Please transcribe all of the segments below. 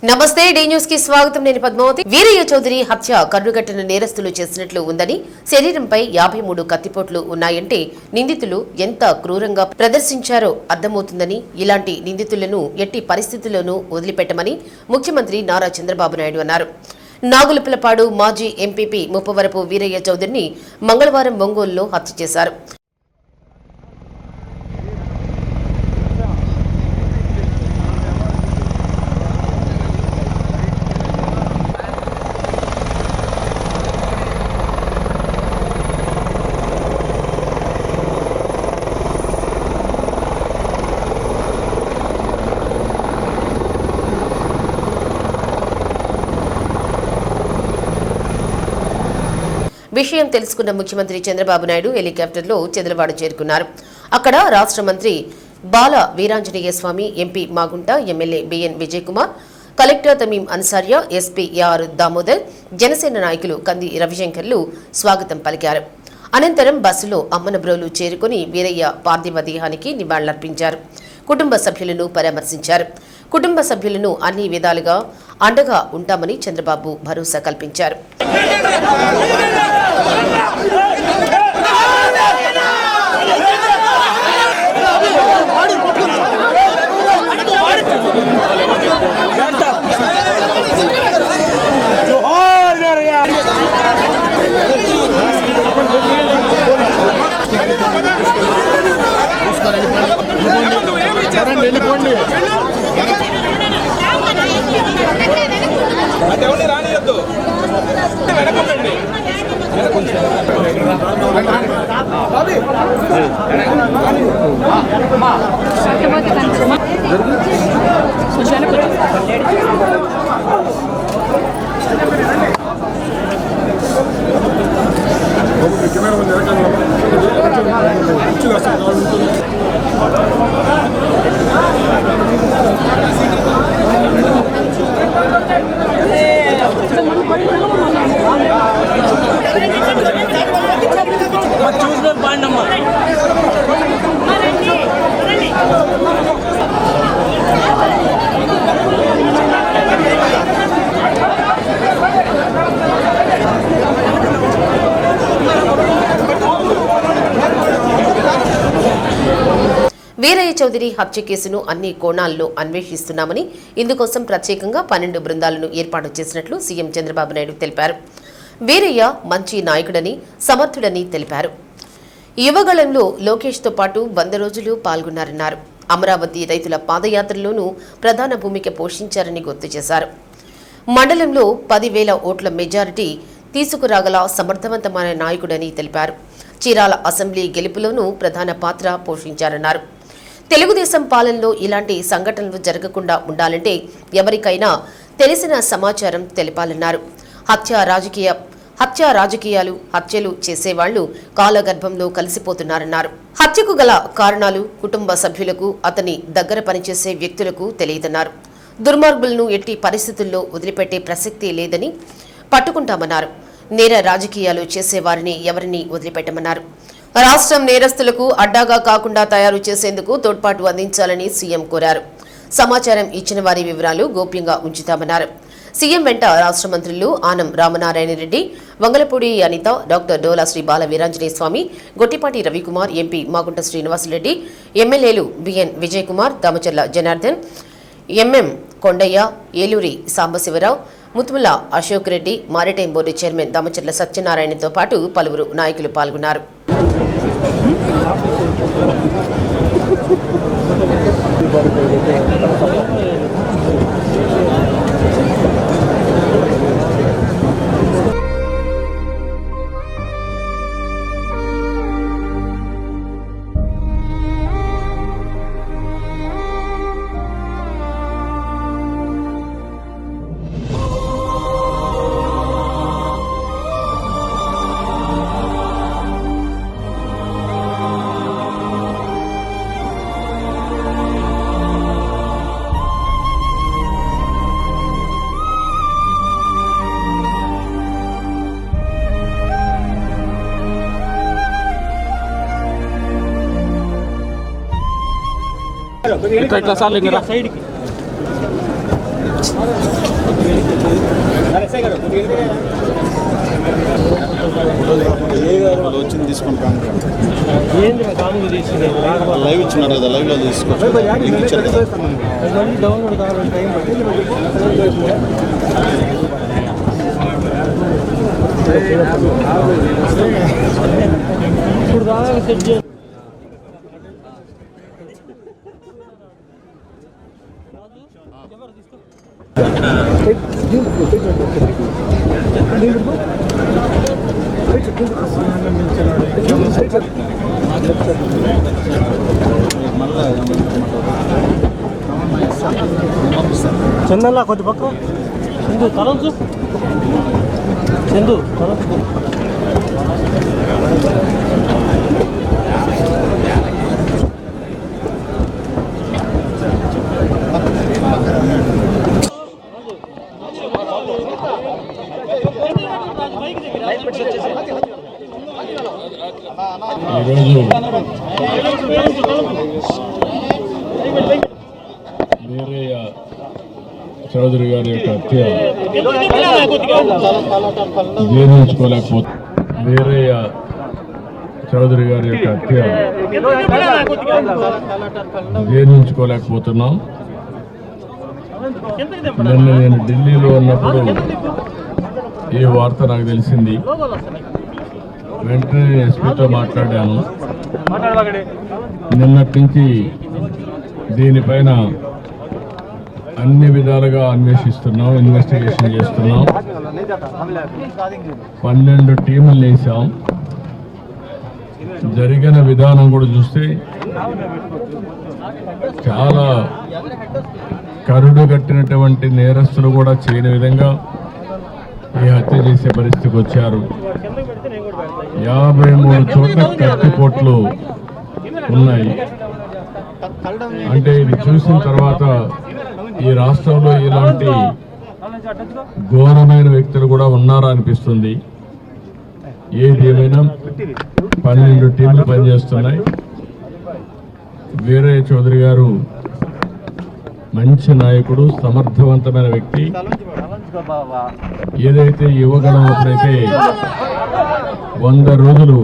నమస్తే D news కి స్వాగతం. నేను పద్మావతి. వీరయ్య చౌదరి హత్య కర్రుగట్టిన నేరస్తులు చేసినట్లు ఉందని, శరీరంపై 53 కత్తిపోట్లు ఉన్నాయంటే నిందితులు ఎంత క్రూరంగా ప్రదర్శించారో అర్థమవుతుందని, ఇలాంటి నిందితులను ఎట్టి పరిస్థితుల్లోనూ వదిలిపెట్టమని ముఖ్యమంత్రి నారా చంద్రబాబు నాయుడు అన్నారు. నాగులపలపాడు మాజీ ఎంపీపీ ముప్పవరపు వీరయ్య చౌదరిని మంగళవారం ఒంగోలులో హత్య చేశారు. విషయం తెలుసుకున్న ముఖ్యమంత్రి చంద్రబాబు నాయుడు హెలికాప్టర్లో చంద్రవాడ చేరుకున్నారు. అక్కడ రాష్ట్ర మంత్రి Bala Veeranjaneya Swamy, MP Magunta, MLA BN Vijay Kumar, collector Tameem Ansariya, SP R Damodar, Janasena నాయకులు కంది రవిశంకర్లు స్వాగతం పలికారు. అనంతరం బస్సులో అమ్మనబ్రోలు చేరుకుని వీరయ్య పార్థివ దేహానికి నివాళులర్పించారు. కుటుంబ సభ్యులను పరామర్శించారు. కుటుంబ సభ్యులను అన్ని విధాలుగా అండగా ఉంటామని చంద్రబాబు భరోసా కల్పించారు. వీరయ్య చౌదరి హత్య కేసును అన్ని కోణాల్లో అన్వేషిస్తున్నామని, ఇందుకోసం ప్రత్యేకంగా 12 బృందాలను ఏర్పాటు చేసినట్లు సీఎం చంద్రబాబు నాయుడు తెలిపారు. వీరయ్య మంచి నాయకుడని, సమర్థుడని తెలిపారు. యువగళంలో లోకేష్తో పాటు 100 రోజులు పాల్గొన్నారన్నారు. అమరావతి రైతుల పాదయాత్రలోనూ ప్రధాన భూమిక పోషించారని గుర్తు చేశారు. మండలంలో 10,000 ఓట్ల మెజారిటీ తీసుకురాగల సమర్థవంతమైన నాయకుడని తెలిపారు. చీరాల అసెంబ్లీ గెలుపులోనూ ప్రధాన పాత్ర పోషించారన్నారు. తెలుగుదేశం పాలనలో ఇలాంటి సంఘటనలు జరగకుండా ఉండాలంటే ఎవరికైనా తెలిసిన సమాచారం తెలపాలన్నారు. హత్యలు చేసేవాళ్లు కాలగర్భంలో కలిసిపోతున్నారన్నారు. హత్యకు గల కారణాలు కుటుంబ సభ్యులకు, అతని దగ్గర పనిచేసే వ్యక్తులకు తెలియదన్నారు. దుర్మార్గులను ఎట్టి పరిస్థితుల్లో వదిలిపెట్టే ప్రసక్తి లేదని, పట్టుకుంటామన్నారు. నేర రాజకీయాలు చేసేవారిని ఎవరిని వదిలిపెట్టమన్నారు. రాష్ట్రం నేరస్తులకు అడ్డాగా కాకుండా తయారు చేసేందుకు తోడ్పాటు అందించాలని సీఎం కోరారు. సమాచారం ఇచ్చిన వారి వివరాలు గోప్యంగా ఉంచుతామన్నారు. సీఎం వెంట రాష్ట్ర మంత్రులు ఆనం రామనారాయణ రెడ్డి, వంగలపూడి అనిత, డాక్టర్ డోలా శ్రీ బాల వీరాంజనేయ స్వామి, గొట్టిపాటి రవికుమార్, ఎంపీ మాగుంట శ్రీనివాసరెడ్డి, ఎమ్మెల్యేలు BN Vijay Kumar, Damacharla Janardhan, MM Kondaiah, Eluri Sambasiva Rao, Muthumula Ashok Reddy, maritime board chairman Damacharla సత్యనారాయణతో పాటు పలువురు నాయకులు పాల్గొన్నారు. ఇట్లా సార్లు ఇంకా సైడ్కి వచ్చింది తీసుకుంటాం లైవ్ ఇచ్చినారు కదా, లైవ్లో తీసుకోవచ్చు. లింక్ ఇచ్చారు కదా. ఇప్పుడు దాకా సెట్ చేయాలి. చందన్లా కొద్ది పక్క చందు తలంచు చందు తలంచు వీరయ్య చౌదరి గారి యొక్క హత్య వీరయ్య చౌదరి గారి యొక్క హత్య జీర్ణించుకోలేకపోతున్నాం. నిన్న నేను ఢిల్లీలో ఉన్నప్పుడు ఈ వార్త నాకు తెలిసింది. వెంటనే ఎస్పీతో మాట్లాడాను. నిన్నటి నుంచి దీనిపైన అన్ని విధాలుగా అన్వేషిస్తున్నాం, ఇన్వెస్టిగేషన్ చేస్తున్నాం. 12 టీములు వేసాం. జరిగిన విధానం కూడా చూస్తే చాలా కరుడు కట్టినటువంటి నేరస్తులు కూడా చేయని విధంగా ఈ హత్య చేసే పరిస్థితికి వచ్చారు. 53 చోట్ల కత్తిపోట్లు ఉన్నాయి. అంటే ఇది చూసిన తర్వాత ఈ రాష్ట్రంలో ఇలాంటి ఘోరమైన వ్యక్తులు కూడా ఉన్నారా అనిపిస్తుంది. ఏది ఏమైనా 12 టీంలు పనిచేస్తున్నాయి. వీరయ్య చౌదరి గారు మంచి నాయకుడు, సమర్థవంతమైన వ్యక్తి. ఏదైతే యువగణం అప్పుడైతే 100 రోజులు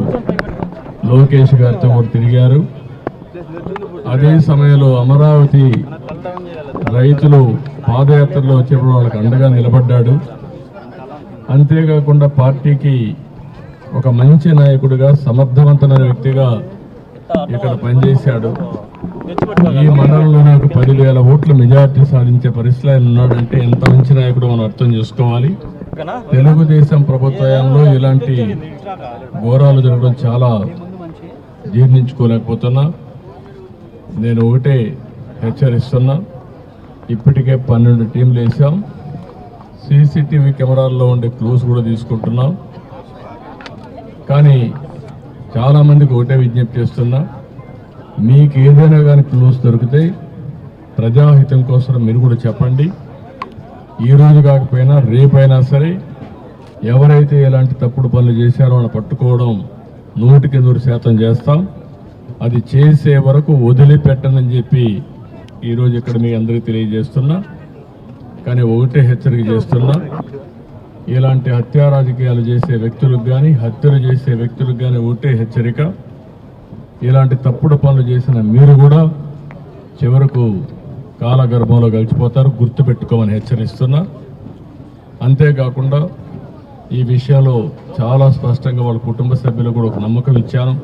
లోకేష్ గారితో కూడా తిరిగారు. అదే సమయంలో అమరావతి రైతులు పాదయాత్రలో వచ్చేప్పుడు వాళ్ళకి అండగా నిలబడ్డాడు. అంతేకాకుండా పార్టీకి ఒక మంచి నాయకుడిగా, సమర్థవంతమైన వ్యక్తిగా ఇక్కడ పనిచేశాడు. ఈ మండలంలో నాకు 10,000 ఓట్ల మెజార్టీ సాధించే పరిస్థితిలో ఆయన ఉన్నాడంటే ఎంత మంచి నాయకుడు మనం అర్థం చేసుకోవాలి. తెలుగుదేశం ప్రభుత్వంలో ఇలాంటి ఘోరాలు జరగడం చాలా జీర్ణించుకోలేకపోతున్నా. నేను ఒకటే హెచ్చరిస్తున్నా, ఇప్పటికే 12 టీంలు వేసాం. సీసీటీవీ కెమెరాల్లో ఉండే క్లూస్ కూడా తీసుకుంటున్నాం. కానీ చాలామందికి ఒకటే విజ్ఞప్తి చేస్తున్నా, మీకు ఏదైనా కానీ క్లూస్ దొరికితే ప్రజాహితం కోసం మీరు కూడా చెప్పండి. ఈరోజు కాకపోయినా రేపైనా సరే ఎవరైతే ఎలాంటి తప్పుడు పనులు చేశారో వాళ్ళని పట్టుకోవడం 100% చేస్తాం. అది చేసే వరకు వదిలిపెట్టనని చెప్పి ఈరోజు ఇక్కడ మీ అందరికీ తెలియజేస్తున్నా. కానీ ఒకటే హెచ్చరిక చేస్తున్నా, ఇలాంటి హత్యా రాజకీయాలు చేసే వ్యక్తులకు కానీ, హత్యలు చేసే వ్యక్తులకు కానీ ఒకటే హెచ్చరిక, ఇలాంటి తప్పుడు పనులు చేసిన మీరు కూడా చివరకు కాలగర్భంలో గడిచిపోతారు, గుర్తుపెట్టుకోమని హెచ్చరిస్తున్నా. అంతేకాకుండా ఈ విషయంలో చాలా స్పష్టంగా వాళ్ళ కుటుంబ సభ్యులు కూడా ఒక నమ్మకం ఇచ్చాను.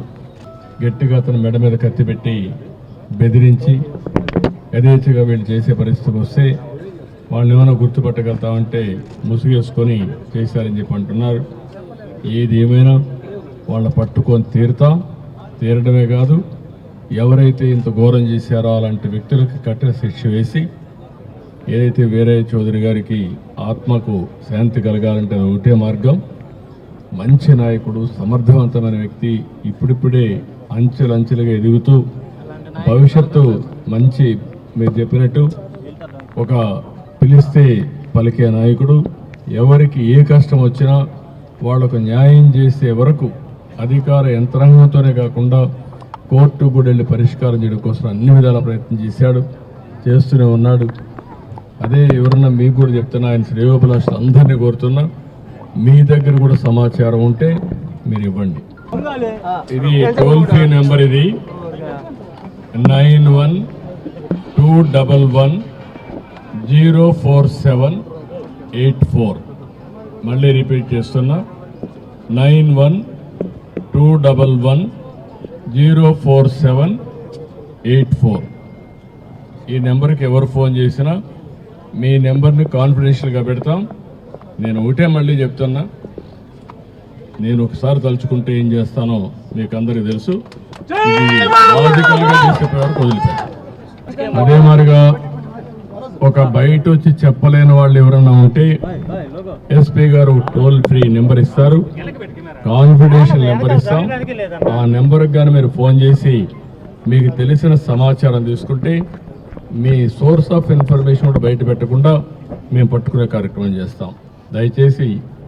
గట్టిగా అతను మెడ మీద కత్తి పెట్టి బెదిరించి యథేచ్ఛగా వీళ్ళు చేసే పరిస్థితికి వస్తే వాళ్ళు ఏమైనా గుర్తుపట్టగలుగుతామంటే ముసుగేసుకొని చేశారని చెప్పి అంటున్నారు. ఏది ఏమైనా వాళ్ళ పట్టుకొని తీరడమే కాదు, ఎవరైతే ఇంత ఘోరం చేశారో అలాంటి వ్యక్తులకు కఠిన శిక్ష వేసి, ఏదైతే వీరయ్య చౌదరి గారికి ఆత్మకు శాంతి కలగాలంటే ఒకటే మార్గం. మంచి నాయకుడు, సమర్థవంతమైన వ్యక్తి, ఇప్పుడిప్పుడే అంచెలంచెలుగా ఎదుగుతూ భవిష్యత్తు మంచి, మీరు చెప్పినట్టు ఒక పిలిస్తే పలికే నాయకుడు. ఎవరికి ఏ కష్టం వచ్చినా వాళ్లకు న్యాయం చేసే వరకు అధికార యంత్రాంగంతోనే కాకుండా కోర్టు కూడా వెళ్ళి పరిష్కారం చేయడం కోసం అన్ని విధాల ప్రయత్నం చేశాడు, చేస్తూనే ఉన్నాడు. అదే ఎవరన్నా మీకు కూడా చెప్తున్నా, ఆయన శ్రేయోభిలాషులు అందరినీ కోరుతున్నా, మీ దగ్గర కూడా సమాచారం ఉంటే మీరు ఇవ్వండి. ఇది టోల్ ఫ్రీ నెంబర్, ఇది 9121047884. మళ్ళీ రిపీట్ చేస్తున్నా, 9121047884. ఈ నెంబర్కి ఎవరు ఫోన్ చేసినా మీ నెంబర్ని కాన్ఫిడెన్షియల్గా పెడతాం. నేను ఒకటే మళ్ళీ చెప్తున్నా, నేను ఒకసారి తలుచుకుంటే ఏం చేస్తానో మీకు అందరికీ తెలుసు. ఇది లాజికల్గా చేసే వరకు వదిలిపెట్టాను. అదే మాదిరిగా ఒక బయట వచ్చి చెప్పలేని వాళ్ళు ఎవరన్నా ఉంటే ఎస్పీ గారు టోల్ ఫ్రీ నెంబర్ ఇస్తారు, కాన్ఫిడెన్షియల్ నెంబర్ ఇస్తాం. ఆ నెంబర్కి కానీ మీరు ఫోన్ చేసి మీకు తెలిసిన సమాచారం తీసుకుంటే మీ సోర్స్ ఆఫ్ ఇన్ఫర్మేషన్ కూడా బయట పెట్టకుండా మేము పట్టుకునే కార్యక్రమం చేస్తాం. దయచేసి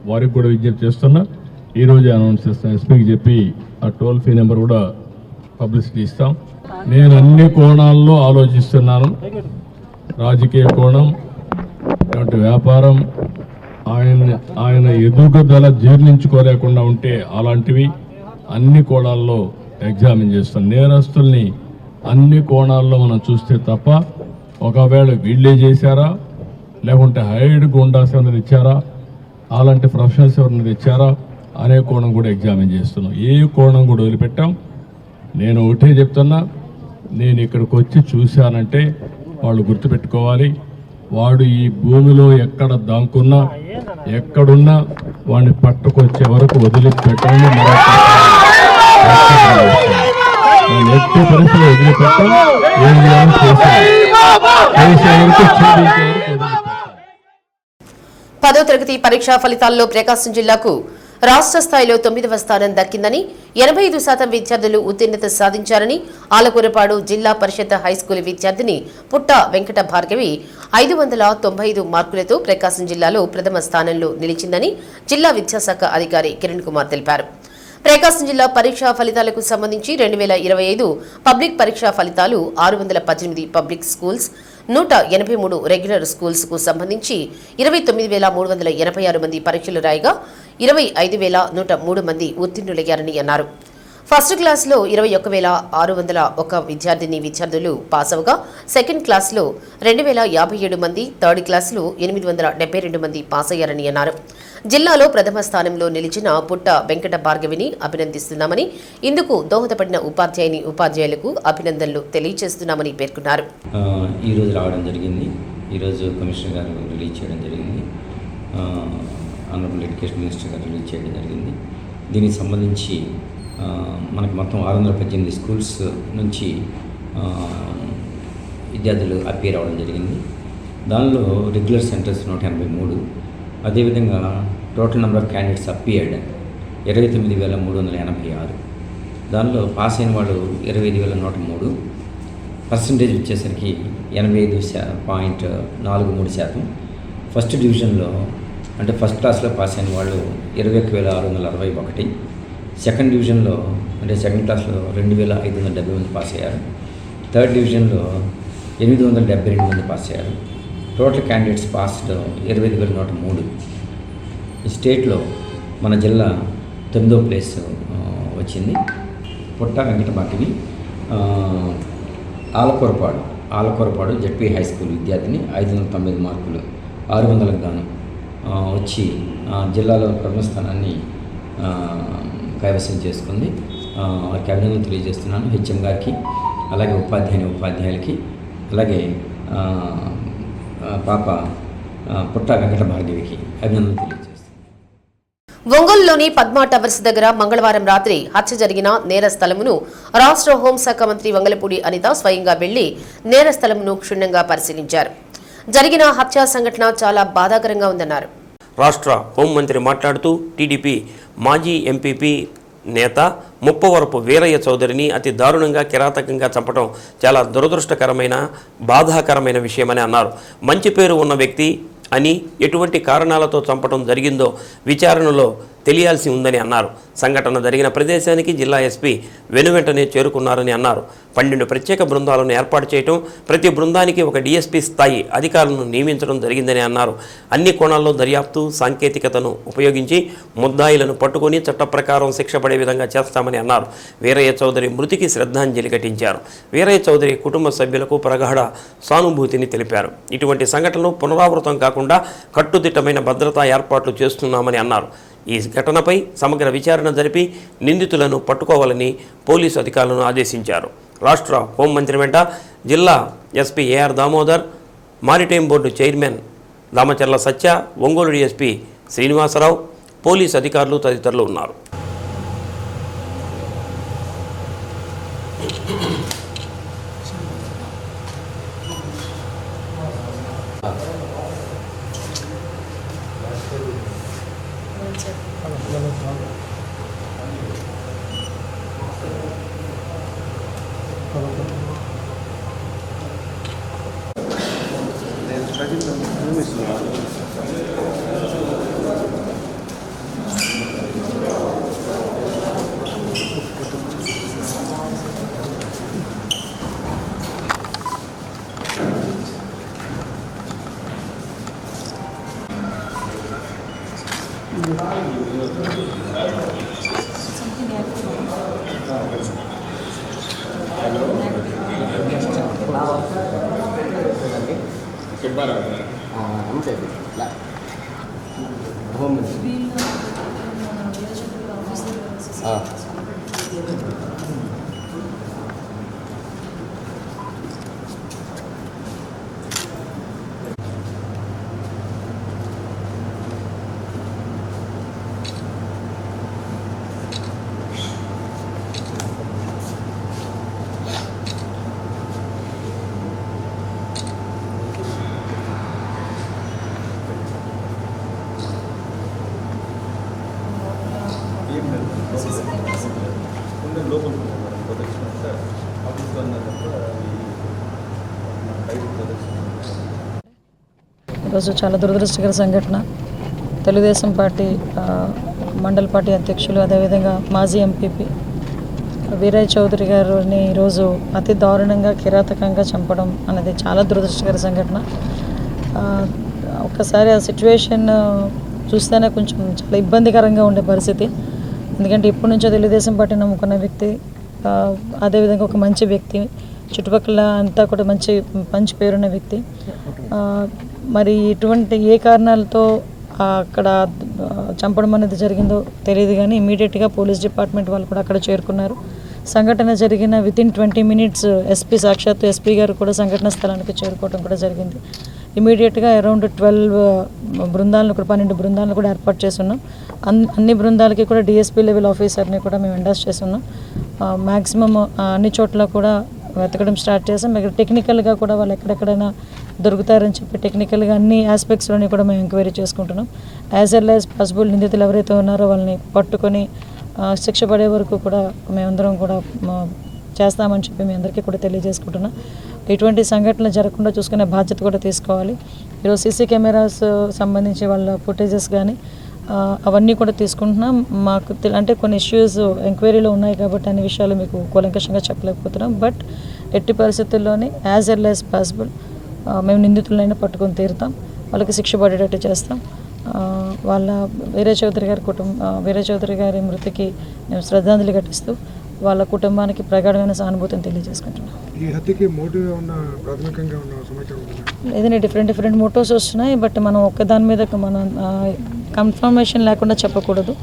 వారికి కూడా విజ్ఞప్తి చేస్తున్నా, ఈరోజు అనౌన్స్ చేస్తాం. ఎస్పీకి చెప్పి ఆ టోల్ ఫ్రీ నెంబర్ కూడా పబ్లిసిటీ ఇస్తాం. నేను అన్ని కోణాల్లో ఆలోచిస్తున్నాను. రాజకీయ కోణం, ఇలాంటి వ్యాపారం, ఆయన ఎదుగుదల జీర్ణించుకోలేకుండా ఉంటే అలాంటివి అన్ని కోణాల్లో ఎగ్జామిన్ చేస్తాం. నేరస్తుల్ని అన్ని కోణాల్లో మనం చూస్తే తప్ప ఒకవేళ వీళ్ళే చేశారా లేకుంటే హైడ్ గుండాస్ ఎవరిని తెచ్చారా, అలాంటి ప్రొఫెషనల్స్ ఎవరిని తెచ్చారా అనే కోణం కూడా ఎగ్జామిన్ చేస్తున్నాం. ఏ కోణం కూడా వదిలిపెట్టాం. నేను ఒకటే చెప్తున్నా, నేను ఇక్కడికి వచ్చి చూశానంటే వాళ్ళు గుర్తుపెట్టుకోవాలి, వాడు ఈ భూమిలో ఎక్కడ దాక్కున్నా ఎక్కడున్నా వాడిని పట్టుకొచ్చే వరకు వదిలిపెట్టండి. ఎట్టి పరిస్థితుల్లో వదిలిపెట్టాం. ఏం చేయాలో చేసే వరకు ఛేదించే వరకు. 10వ తరగతి పరీక్షా ఫలితాల్లో ప్రకాశం జిల్లాకు రాష్ట్ర స్థాయిలో 9వ స్థానం దక్కిందని, 85% విద్యార్థులు ఉత్తీర్ణత సాధించారని ఆలకూరపాడు జిల్లా పరిషత్ హైస్కూల్ విద్యార్థిని పుట్ట వెంకట భార్గవి 595 మార్కులతో ప్రకాశం జిల్లాలో ప్రథమ స్థానంలో నిలిచిందని జిల్లా విద్యాశాఖ అధికారి కిరణ్ కుమార్ తెలిపారు. ప్రకాశం జిల్లా పరీక్షా ఫలితాలకు సంబంధించి 2025 పబ్లిక్ పరీక్షా ఫలితాలు 618 పబ్లిక్ స్కూల్స్, 183 రెగ్యులర్ స్కూల్స్ కు సంబంధించి 29,386 మంది పరీక్షలు రాయగా 25,103 మంది ఉత్తీర్ణులయ్యారని అన్నారు. ఫస్ట్ క్లాస్లో 21,601 విద్యార్థులు పాస్ అవగా, సెకండ్ క్లాస్లో 2,057 మంది, థర్డ్ క్లాస్లో 872 మంది పాస్ అయ్యారని అన్నారు. జిల్లాలో ప్రథమ స్థానంలో నిలిచిన పుట్ట వెంకట భార్గవిని అభినందిస్తున్నామని, ఇందుకు దోహదపడిన ఉపాధ్యాయులకు అభినందనలు తెలియజేస్తున్నామని పేర్కొన్నారు. ఈరోజు రావడం జరిగింది. ఈరోజు కమిషనర్ గారు రిలీజ్ చేయడం జరిగింది, ఆనరబుల్ ఎడ్యుకేషన్ మినిస్టర్ గారు రిలీజ్ చేయడం జరిగింది. దీనికి సంబంధించి మనకు మొత్తం 618 స్కూల్స్ నుంచి విద్యార్థులు అపీర్ అవ్వడం జరిగింది. దానిలో రెగ్యులర్ సెంటర్స్ 183, అదేవిధంగా total number of candidates appeared 29,386. దానిలో పాస్ అయిన వాళ్ళు 25,103. పర్సంటేజ్ వచ్చేసరికి 85.43%. ఫస్ట్ డివిజన్లో అంటే ఫస్ట్ క్లాస్లో పాస్ అయిన వాళ్ళు 21,661. సెకండ్ డివిజన్లో అంటే సెకండ్ క్లాస్లో 2,570 మంది పాస్ అయ్యారు. థర్డ్ డివిజన్లో 872 మంది పాస్ అయ్యారు. Total candidates passed 25,103. ఈ స్టేట్లో మన జిల్లా 9వ ప్లేస్ వచ్చింది. Putta Venkata Bhargavi Alakurapadu ZP high school విద్యార్థిని 595 మార్కులు 600కు గాను వచ్చి జిల్లాలో ప్రథమ స్థానాన్ని కైవసం చేసుకుంది. వారికి అభినందనలు తెలియజేస్తున్నాను, హెచ్ఎం గారికి, అలాగే ఉపాధ్యాయులకి, అలాగే పాప పుట్ట వెంకట భార్గవికి అభినందనలు తెలియజేస్తున్నాను. ఒంగోలులోని పద్మా టవర్స్ దగ్గర మంగళవారం రాత్రి హత్య జరిగిన నేర స్థలమును రాష్ట్ర హోంశాఖ మంత్రి వంగలపూడి అనిత స్వయంగా వెళ్లి నేర స్థలమును క్షుణ్ణంగా పరిశీలించారు. జరిగిన హత్యా సంఘటన చాలా బాధాకరంగా ఉందన్నారు. రాష్ట్ర హోంమంత్రి మాట్లాడుతూ టీడీపీ మాజీ ఎంపీపీ నేత ముప్పవరపు వీరయ్య చౌదరిని అతి దారుణంగా కిరాతకంగా చంపడం చాలా దురదృష్టకరమైన బాధాకరమైన విషయమని అన్నారు. మంచి పేరు ఉన్న వ్యక్తి అని ఎటువంటి కారణాలతో చంపడం జరిగిందో విచారణలో తెలియాల్సి ఉందని అన్నారు. సంఘటన జరిగిన ప్రదేశానికి జిల్లా ఎస్పీ వెనువెంటనే చేరుకున్నారని అన్నారు. 12 ప్రత్యేక బృందాలను ఏర్పాటు చేయడం, ప్రతి బృందానికి ఒక డీఎస్పీ స్థాయి అధికారులను నియమించడం జరిగిందని అన్నారు. అన్ని కోణాల్లో దర్యాప్తు సాంకేతికతను ఉపయోగించి ముద్దాయిలను పట్టుకొని చట్ట ప్రకారం శిక్ష పడే విధంగా చేస్తామని అన్నారు. వీరయ్య చౌదరి మృతికి శ్రద్ధాంజలి ఘటించారు. వీరయ్య చౌదరి కుటుంబ సభ్యులకు ప్రగాఢ సానుభూతిని తెలిపారు. ఇటువంటి సంఘటనలు పునరావృతం కాకుండా కట్టుదిట్టమైన భద్రతా ఏర్పాట్లు చేస్తున్నామని అన్నారు. ఈ ఘటనపై సమగ్ర విచారణ జరిపి నిందితులను పట్టుకోవాలని పోలీసు అధికారులను ఆదేశించారు. రాష్ట్ర హోంమంత్రి వెంట జిల్లా SP AR Damodar, maritime board chairman Damacharla Satya, Ongole DSP Srinivasa Rao, police అధికారులు తదితరులు ఉన్నారు. ఈరోజు చాలా దురదృష్టకర సంఘటన. తెలుగుదేశం పార్టీ మండల పార్టీ అధ్యక్షులు, అదేవిధంగా మాజీ ఎంపీపీ వీరయ్య చౌదరి గారిని ఈరోజు అతి దారుణంగా కిరాతకంగా చంపడం అనేది చాలా దురదృష్టకర సంఘటన. ఒక్కసారి ఆ సిచ్యువేషన్ చూస్తేనే కొంచెం చాలా ఇబ్బందికరంగా ఉండే పరిస్థితి. ఎందుకంటే ఇప్పటి నుంచో తెలుగుదేశం పార్టీ నమ్ముకున్న వ్యక్తి, అదేవిధంగా ఒక మంచి వ్యక్తి, చుట్టుపక్కల అంతా కూడా మంచి పేరున్న వ్యక్తి. మరి ఇటువంటి ఏ కారణాలతో అక్కడ చంపడం అనేది జరిగిందో తెలియదు, కానీ ఇమీడియట్గా పోలీస్ డిపార్ట్మెంట్ వాళ్ళు కూడా అక్కడ చేరుకున్నారు. సంఘటన జరిగిన వితిన్ 20 minutes సాక్షాత్తు ఎస్పీ గారు కూడా సంఘటన స్థలానికి చేరుకోవడం కూడా జరిగింది. ఇమీడియట్గా అరౌండ్ 12 బృందాలను కూడా 12 బృందాలను కూడా ఏర్పాటు చేస్తున్నాం. అన్ని బృందాలకి కూడా డిఎస్పీ లెవెల్ ఆఫీసర్ని కూడా మేము ఎండాస్ చేస్తున్నాం. మ్యాక్సిమం అన్ని చోట్ల కూడా వెతకడం స్టార్ట్ చేసాం. టెక్నికల్గా కూడా వాళ్ళు ఎక్కడెక్కడైనా దొరుకుతారని చెప్పి టెక్నికల్గా అన్ని ఆస్పెక్ట్స్లోని కూడా మేము ఎంక్వైరీ చేసుకుంటున్నాం. యాజ్ వెల్ యాజ్ పాసిబుల్ నిందితులు ఎవరైతే ఉన్నారో వాళ్ళని పట్టుకొని శిక్ష పడే వరకు కూడా మేమందరం కూడా చేస్తామని చెప్పి మీ అందరికీ కూడా తెలియజేసుకుంటున్నాం. ఇటువంటి సంఘటనలు జరగకుండా చూసుకునే బాధ్యత కూడా తీసుకోవాలి. ఈరోజు సీసీ కెమెరాస్ సంబంధించి వాళ్ళ ఫుటేజెస్ కానీ అవన్నీ కూడా తీసుకుంటున్నాం. మాకు అంటే కొన్ని ఇష్యూస్ ఎంక్వైరీలో ఉన్నాయి కాబట్టి అన్ని విషయాలు మీకు కూలంకషంగా చెప్పలేకపోతున్నాం. బట్ ఎట్టి పరిస్థితుల్లోనే యాజ్ వెల్ యాజ్ పాసిబుల్ మేము నిందితులైనా పట్టుకొని తీరుతాం, వాళ్ళకి శిక్ష పడేటట్టు చేస్తాం. వాళ్ళ వీరయ్య చౌదరి గారి మృతికి మేము శ్రద్ధాంజలి ఘటిస్తూ వాళ్ళ కుటుంబానికి ప్రగాఢమైన సానుభూతిని తెలియజేసుకుంటున్నాం. ఈ హత్యకి మోటివ్ ప్రాథమికంగా ఉన్న సమాచారం ఏదైనా డిఫరెంట్ మోటివ్స్ వస్తున్నాయి. బట్ మనం ఒక్కదాని మీద మనం కన్ఫర్మేషన్ లేకుండా చెప్పకూడదు.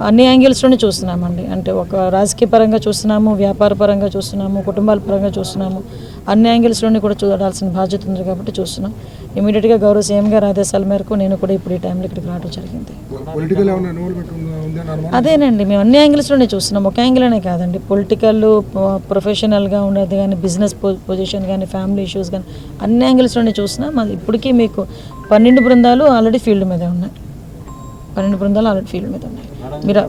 అన్ని యాంగిల్స్లోనే చూస్తున్నామండి. అంటే ఒక రాజకీయ పరంగా చూస్తున్నాము, వ్యాపార పరంగా చూస్తున్నాము, కుటుంబాల పరంగా చూస్తున్నాము. అన్ని యాంగిల్స్లోని కూడా చూడాల్సిన బాధ్యత ఉంది కాబట్టి చూస్తున్నాం. ఇమీడియట్గా గౌరవ సీఎం గారి ఆదేశాల మేరకు నేను కూడా ఇప్పుడు ఈ టైంలో ఇక్కడికి రావడం జరిగింది. అదేనండి, మేము అన్ని యాంగిల్స్లోనే చూస్తున్నాం. ఒక యాంగిల్ అనే కాదండి, పొలిటికల్, ప్రొఫెషనల్గా ఉండేది కానీ, బిజినెస్ పొజిషన్ కానీ, ఫ్యామిలీ ఇష్యూస్ కానీ అన్ని యాంగిల్స్లోనే చూస్తున్నాం. ఇప్పటికీ మీకు 12 బృందాలు ఆల్రెడీ ఫీల్డ్ మీదే ఉన్నాయి. 12 బృందాలు ఆల్రెడీ ఫీల్డ్ మీద ఉన్నాయి. మీరు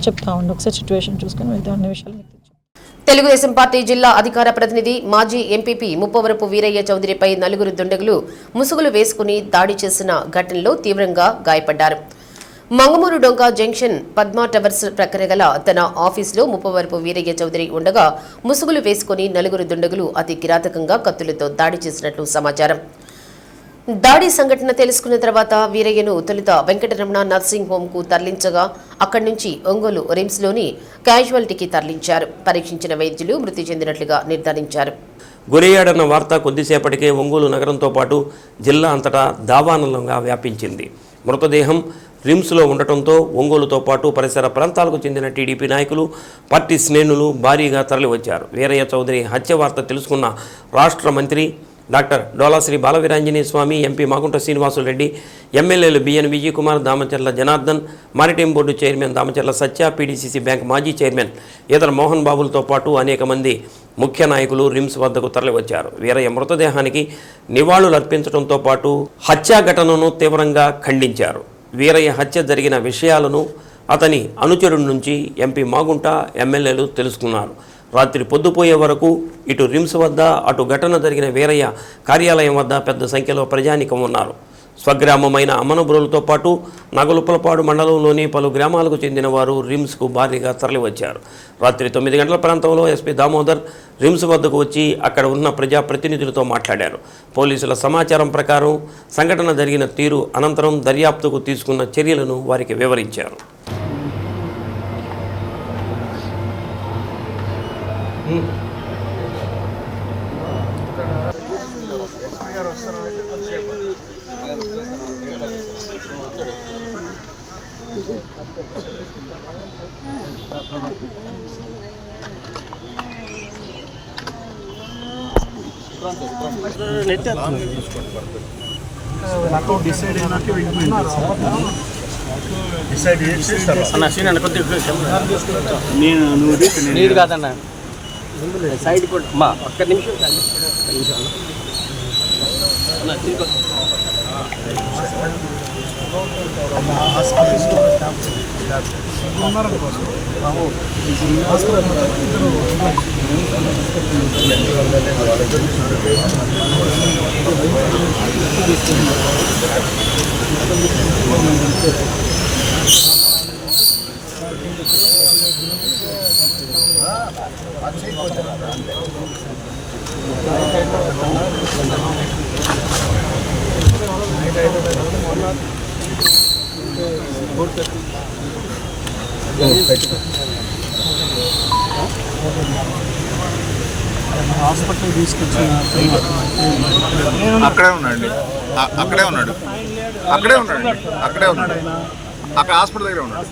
చెప్తా ఉండి ఒకసారి సిచ్యువేషన్ చూసుకొని మిగతా అన్ని విషయాలు. తెలుగుదేశం పార్టీ జిల్లా అధికార ప్రతినిధి మాజీ ఎంపీపీ ముప్పవరపు వీరయ్య చౌదరిపై 4 దుండగులు ముసుగులు వేసుకుని దాడి చేసిన ఘటనలో తీవ్రంగా గాయపడ్డారు. మంగమూరు డొంక జంక్షన్ పద్మా టవర్స్ ప్రక్కన గల తన ఆఫీసులో ముప్పవరపు వీరయ్య చౌదరి ఉండగా ముసుగులు వేసుకుని నలుగురు దుండగులు అతి కిరాతకంగా కత్తులతో దాడి చేసినట్లు సమాచారం. దాడి సంఘటన తెలుసుకున్న తర్వాత వీరయ్యను తొలుత వెంకటరమణ నర్సింగ్ హోంకు తరలించగా అక్కడి నుంచి ఒంగోలు రిమ్స్లోని క్యాజువాలిటీకి తరలించారు. పరీక్షించిన వైద్యులు మృతి చెందినట్లుగా నిర్ధారించారు. గురయ్యాడన్న వార్త కొద్దిసేపటికే ఒంగోలు నగరంతో పాటు జిల్లా అంతటా దావానలంగా వ్యాపించింది. మృతదేహం రిమ్స్లో ఉండటంతో ఒంగోలుతో పాటు పరిసర ప్రాంతాలకు చెందిన టీడీపీ నాయకులు, పార్టీ శ్రేణులు భారీగా తరలివచ్చారు. వీరయ్య చౌదరి హత్య వార్త తెలుసుకున్న రాష్ట్ర మంత్రి డాక్టర్ డోలాశ్రీ బాలవీరాంజనేయ స్వామి, ఎంపీ మాగుంట శ్రీనివాసులు రెడ్డి, ఎమ్మెల్యేలు BN Vijay Kumar, Damacharla Janardhan, maritime board chairman Damacharla Satya, PDCC bank మాజీ చైర్మన్ ఈదర మోహన్ బాబులతో పాటు అనేక మంది ముఖ్య నాయకులు రిమ్స్ వద్దకు తరలివచ్చారు. వీరయ్య మృతదేహానికి నివాళులర్పించడంతో పాటు హత్యా ఘటనను తీవ్రంగా ఖండించారు. వీరయ్య హత్య జరిగిన విషయాలను అతని అనుచరుడి నుంచి ఎంపీ మాగుంట, ఎమ్మెల్యేలు తెలుసుకున్నారు. రాత్రి పొద్దుపోయే వరకు ఇటు రిమ్స్ వద్ద, అటు ఘటన జరిగిన వీరయ్య కార్యాలయం వద్ద పెద్ద సంఖ్యలో ప్రజానీకం ఉన్నారు. స్వగ్రామమైన అమ్మనబురులతో పాటు నగలుపలపాడు మండలంలోని పలు గ్రామాలకు చెందిన వారు రిమ్స్కు భారీగా తరలివచ్చారు. రాత్రి 9 గంటల ప్రాంతంలో ఎస్పీ దామోదర్ రిమ్స్ వద్దకు వచ్చి అక్కడ ఉన్న ప్రజాప్రతినిధులతో మాట్లాడారు. పోలీసుల సమాచారం ప్రకారం సంఘటన జరిగిన తీరు అనంతరం దర్యాప్తుకు తీసుకున్న చర్యలను వారికి వివరించారు. నీరు కాదన్న సైడ్ కూడా మా ఒక్క నిమిషం హాస్పిటల్ తీసుకొచ్చి అక్కడే ఉన్నాడు అక్కడ హాస్పిటల్ దగ్గర ఉన్నాడు.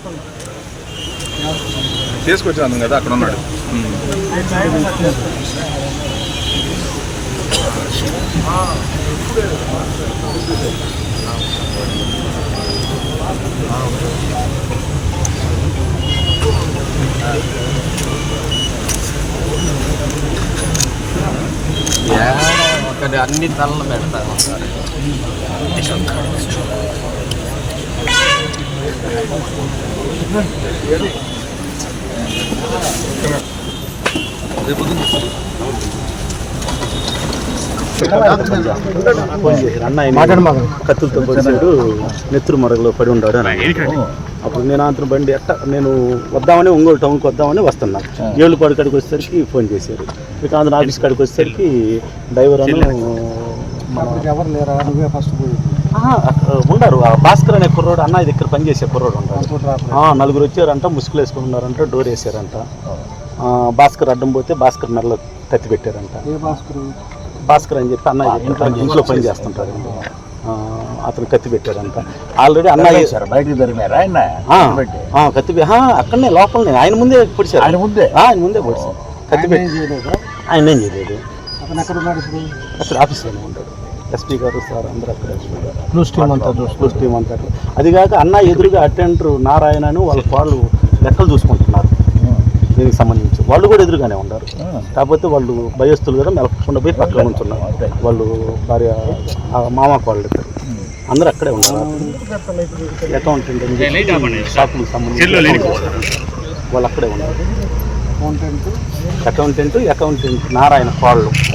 తీసుకొచ్చాను కదా, అక్కడ ఉన్నాడు. అన్ని తలలు పెడతాను. కత్తులతో పొడిచాడు, నెత్తురు మరగలో పడి ఉన్నాడు అని. అప్పుడు నేను అంతరం బండి నేను వద్దామని ఒంగోలు టౌన్కి వద్దామని వస్తున్నా. ఏళ్ళుపాడు కాడికి వచ్చేసరికి ఫోన్ చేశారు. ఇక ఆంధ్ర ఆఫీస్ కాడికి వచ్చేసరికి డ్రైవర్ అని ఎవరు లేరా, నువ్వే ఫస్ట్ ఉన్నారు. భాస్కర్ అనే కుర్రోడు, అన్న ఇది ఇక్కడ పనిచేసే కుర్రోడు ఉంటాడు. నలుగురు వచ్చారంట, ముసుగులు వేసుకుని ఉన్నారంట, డోర్ వేసారంట. భాస్కర్ అడ్డం పోతే భాస్కర్ మెడలో కత్తి పెట్టారంట. భాస్కర్ అని చెప్పి అన్న ఇంట్లో పని చేస్తుంటారు, అతను కత్తి పెట్టారంట. ఆల్రెడీ అన్న బయటకు జరిగినారా కత్తి అక్కడనే లోపలనే ఆయన ముందే పొడిచారు. ఆయన ముందే పొడిచారు కత్తి పెట్టి. ఆయన ఏం చేయలేదు, అక్కడ ఆఫీస్లోనే ఉంటాడు. ఎస్పీ గారు సార్ అందరూ అక్కడ క్లూస్ టీమ్ అంటారు. అదిగాక అన్న ఎదురుగా అటెండర్ నారాయణ అని వాళ్ళు లెక్కలు చూసుకుంటున్నారు. దీనికి సంబంధించి వాళ్ళు కూడా ఎదురుగానే ఉన్నారు. కాకపోతే వాళ్ళు భయస్తులు కదా, మెలకుండా పోయి పక్కన ఉంటున్నారు. వాళ్ళు భార్య మామకు వాళ్ళు ఇద్దరు అందరూ అక్కడే ఉన్నారు. అకౌంటెంట్ షాపులకు సంబంధించి వాళ్ళు అక్కడే ఉన్నారు. అకౌంటెంట్ నారాయణ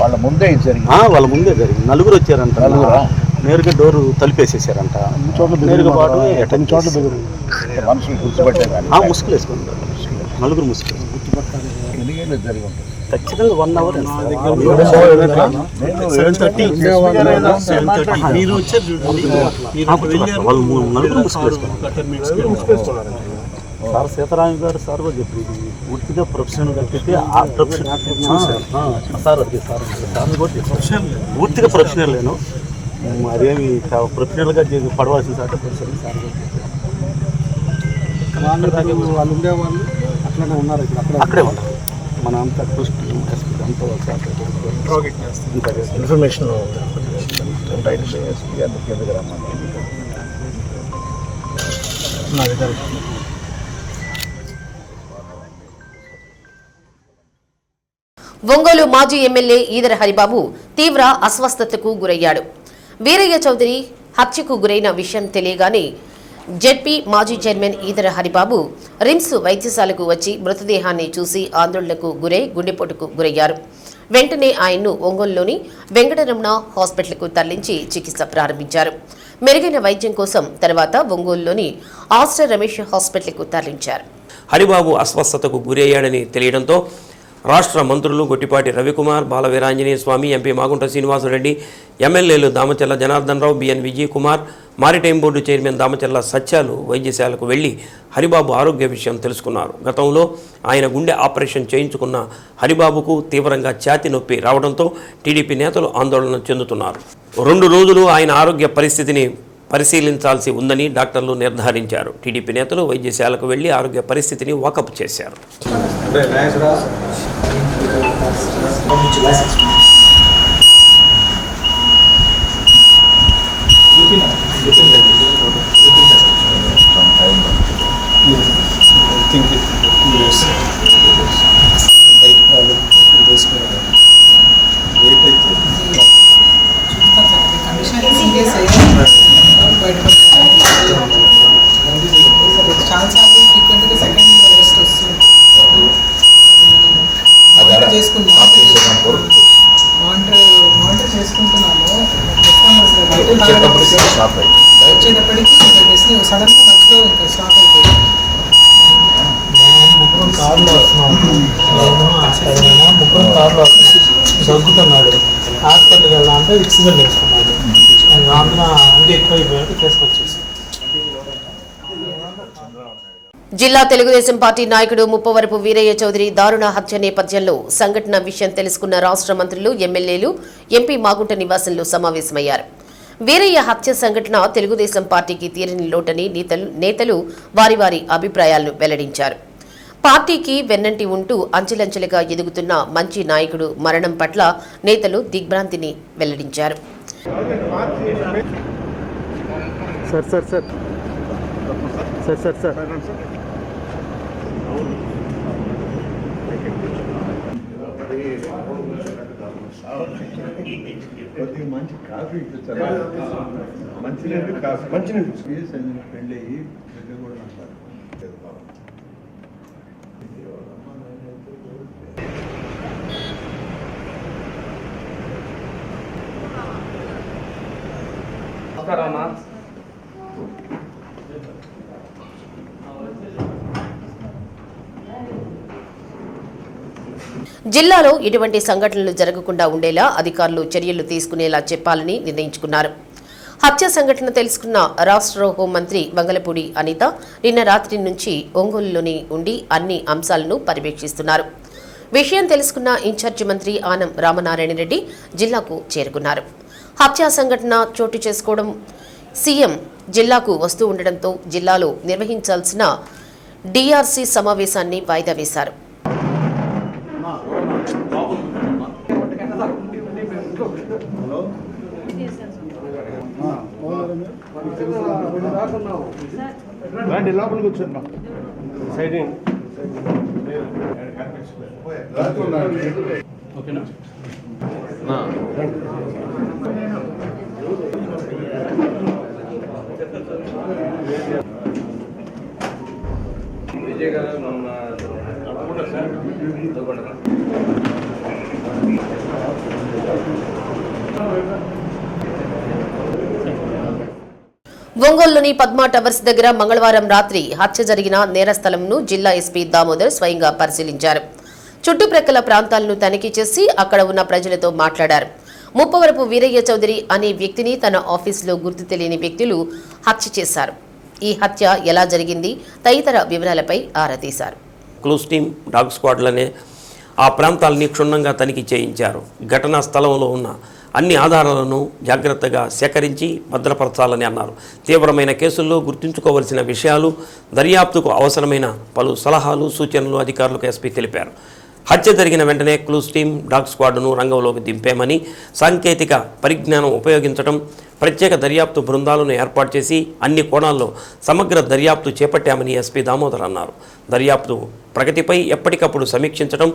వాళ్ళ ముందే జరిగింది. నలుగురు వచ్చారంట. నేరుగా డోరు తలిపేసేసారంట. నేరుగా బాటు ముసుగులు వేసుకుంటారు. నలుగురు ముసుగులు ఖచ్చితంగా 1 అవర్. నలుగురు ముసుగులు వేసుకున్నారు. సార్ సీతారామ గారు సార్ కూడా చెప్పారు, పూర్తిగా ప్రొఫెషనల్ కట్టితే ఆ ప్రొఫెషన్ సార్ పూర్తిగా ప్రొఫెషనల్ లేను, అదేమి ప్రొఫెషనల్గా పడవలసిన సార్ ప్రొఫెషనల్ సార్ వాళ్ళు ఉండేవాళ్ళు అట్లనే ఉన్నారు. అక్కడే ఉన్నారు. మన అంతా ఇన్ఫర్మేషన్ ఒంగోలు మాజీ ఎమ్మెల్యే ఈదర హరిబాబు తీవ్ర అస్వస్థతకు గురయ్యాడు. వీరయ్య చౌదరి హత్యకు గురైన విషయం తెలియగానే జెడ్పీ మాజీ చైర్మన్ ఈదర హరిబాబు రిమ్స్ వైద్యశాలకు వచ్చి మృతదేహాన్ని చూసి ఆందోళనకు గురై గుండెపోటుకు గురయ్యారు. వెంటనే ఆయన్ను ఒంగోలులోని వెంకటరమణ హాస్పిటల్కు తరలించి చికిత్స ప్రారంభించారు. మెరుగైన వైద్యం కోసం తర్వాత ఒంగోలులోని ఆస్టర్ రమేష్ హాస్పిటల్కు తరలించారు. హరిబాబు అస్వస్థతకు గురయ్యాడని తెలియడంతో రాష్ట్ర మంత్రులు గొట్టిపాటి రవికుమార్, బాల వీరాంజనేయ స్వామి, ఎంపీ మాగుంట శ్రీనివాసరెడ్డి, ఎమ్మెల్యేలు Damacharla Janardhan Rao, BN Vijay Kumar, maritime board chairman Damacharla సత్యాలు వైద్యశాలకు వెళ్లి హరిబాబు ఆరోగ్య విషయం తెలుసుకున్నారు. గతంలో ఆయన గుండె ఆపరేషన్ చేయించుకున్న హరిబాబుకు తీవ్రంగా ఛాతీ నొప్పి రావడంతో టీడీపీ నేతలు ఆందోళన చెందుతున్నారు. 2 రోజులు ఆయన ఆరోగ్య పరిస్థితిని పరిశీలించాల్సి ఉందని డాక్టర్లు నిర్ధారించారు. టీడీపీ నేతలు వైద్యశాలకు వెళ్లి ఆరోగ్య పరిస్థితిని వాకప్ చేశారు. చాలాసార్లు ఫ్రీక్వెంట్గా సెకండ్ రెస్ట్ వస్తుంది. మానిటర్ చేసుకుంటున్నాము. వచ్చేటప్పటికి సడన్గా మధ్యలో ఇంకా స్టాప్ అయిపోయింది. ముగ్గురు కార్లో వస్తున్నాము. ముగ్గురు కార్లో వస్తున్నాము. దగ్గుతున్నాడు. హాస్పిటల్కి వెళ్దాం అంటే విక్సిబెల్ వేసుకున్నాడు. అందులో అంతే ఎక్కువైపోయాడు. తీసుకొచ్చేసి జిల్లా తెలుగుదేశం పార్టీ నాయకుడు ముప్పవరపు వీరయ్య చౌదరి దారుణ హత్య నేపథ్యంలో సంఘటన విషయం తెలుసుకున్న రాష్ట్ర మంత్రులు, ఎమ్మెల్యేలు, ఎంపీ మాగుంట నివాసంలో సమావేశమయ్యారు. వీరయ్య హత్య సంఘటన తెలుగుదేశం పార్టీకి తీరని లోటని నేతలు వారి వారి అభిప్రాయాలను వెల్లడించారు. పార్టీకి వెన్నంటి ఉంటూ అంచెలంచెలుగా ఎదుగుతున్న మంచి నాయకుడు మరణం పట్ల నేతలు దిగ్భ్రాంతిని వెల్లడించారు. మంచి కాఫీ మంచినీళ్ళు పెళ్ళి అయ్యి కూడా అంటారు. జిల్లాలో ఇటువంటి సంఘటనలు జరగకుండా ఉండేలా అధికారులు చర్యలు తీసుకునేలా చెప్పాలని నిర్ణయించుకున్నారు. హత్య సంఘటన తెలుసుకున్న రాష్ట్ర హోంమంత్రి వంగలపూడి అనిత నిన్న రాత్రి నుంచి ఒంగోలులోని ఉండి అన్ని అంశాలను పర్యవేక్షిస్తున్నారు. విషయం తెలుసుకున్న ఇన్ఛార్జి మంత్రి ఆనం రామనారాయణ రెడ్డి జిల్లాకు చేరుకున్నారు. హత్యా సంఘటన చోటు చేసుకోవడం సీఎం జిల్లాకు వస్తూ ఉండడంతో జిల్లాలో నిర్వహించాల్సిన డీఆర్సీ సమావేశాన్ని వాయిదా వేశారు. లోపల కూర్చోండి. ఓకేనా? విజయ్ గారు ఒంగోలులోని పద్మా టవర్స్ దగ్గర మంగళవారం రాత్రి హత్య జరిగిన నేర స్థలంను జిల్లా ఎస్పీ దామోదర్ స్వయంగా పరిశీలించారు. చుట్టుప్రక్కల ప్రాంతాలను తనిఖీ చేసి అక్కడ ఉన్న ప్రజలతో మాట్లాడారు. ముప్పవరపు వీరయ్య చౌదరి అనే వ్యక్తిని తన ఆఫీసులో గుర్తు తెలియని వ్యక్తులు హత్య చేశారు. ఈ హత్య ఎలా జరిగింది తదితర వివరాలపై ఆరా తీశారు. క్లూస్ టీం, డాగ్ స్క్వాడ్లనే ఆ ప్రాంతాలని క్షుణ్ణంగా తనిఖీ చేయించారు. ఘటనా స్థలంలో ఉన్న అన్ని ఆధారాలను జాగ్రత్తగా సేకరించి భద్రపరచాలని అన్నారు. తీవ్రమైన కేసుల్లో గుర్తుంచుకోవలసిన విషయాలు, దర్యాప్తుకు అవసరమైన పలు సలహాలు, సూచనలు అధికారులకు ఎస్పీ తెలిపారు. హత్య జరిగిన వెంటనే క్లూస్ టీం, డాగ్ స్క్వాడ్ను రంగంలోకి దింపామని, సాంకేతిక పరిజ్ఞానం ఉపయోగించడం, ప్రత్యేక దర్యాప్తు బృందాలను ఏర్పాటు చేసి అన్ని కోణాల్లో సమగ్ర దర్యాప్తు చేపట్టామని ఎస్పీ దామోదర్ అన్నారు. దర్యాప్తు ప్రగతిపై ఎప్పటికప్పుడు సమీక్షించడం,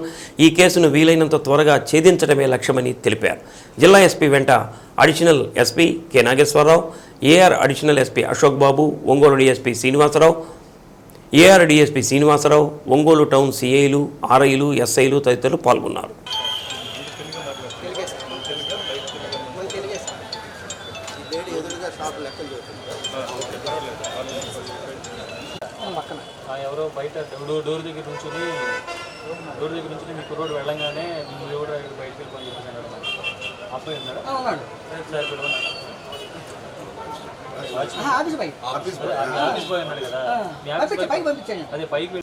ఈ కేసును వీలైనంత త్వరగా ఛేదించడమే లక్ష్యమని తెలిపారు. జిల్లా ఎస్పీ వెంట additional SP K Nageswara Rao, AR additional SP Ashok Babu, Ongole DSP Srinivasa Rao, AR DSP Srinivasa Rao, Ongole town సిఐలు, ఆర్ఐలు, ఎస్ఐలు తదితరులు పాల్గొన్నారు. ఎవరో బయట డోర్ దగ్గర నుంచి మీ కుర్రోడు వెళ్ళంగానే మీ ఎవరు బయటకు వెళ్ళిపోయి చెప్పేసి అబ్బాయి ఉన్నాడు ఆఫీస్ బాయ్ అన్నాడు కదా, అదే పైకి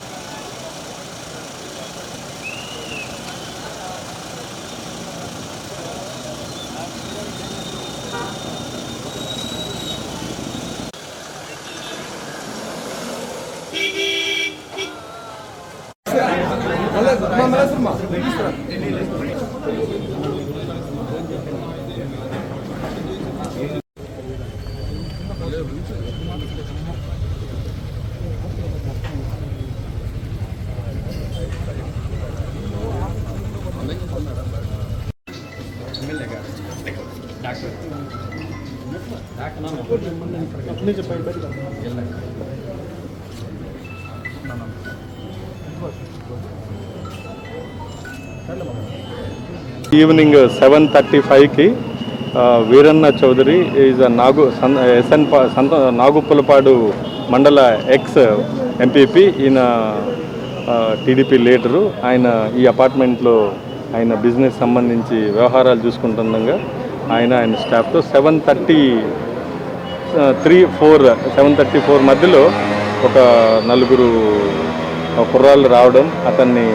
ఈవినింగ్ 7:35కి వీరన్న చౌదరి ఈజ్ నాగుప్పలపాడు మండల ఎక్స్ ఎంపీపీ. ఈయన టీడీపీ లీడరు. ఆయన ఈ అపార్ట్మెంట్లో ఆయన బిజినెస్ సంబంధించి వ్యవహారాలు చూసుకుంటుండగా ఆయన స్టాఫ్తో 7:34 మధ్యలో ఒక నలుగురు కుర్రాళ్ళు రావడం, అతన్ని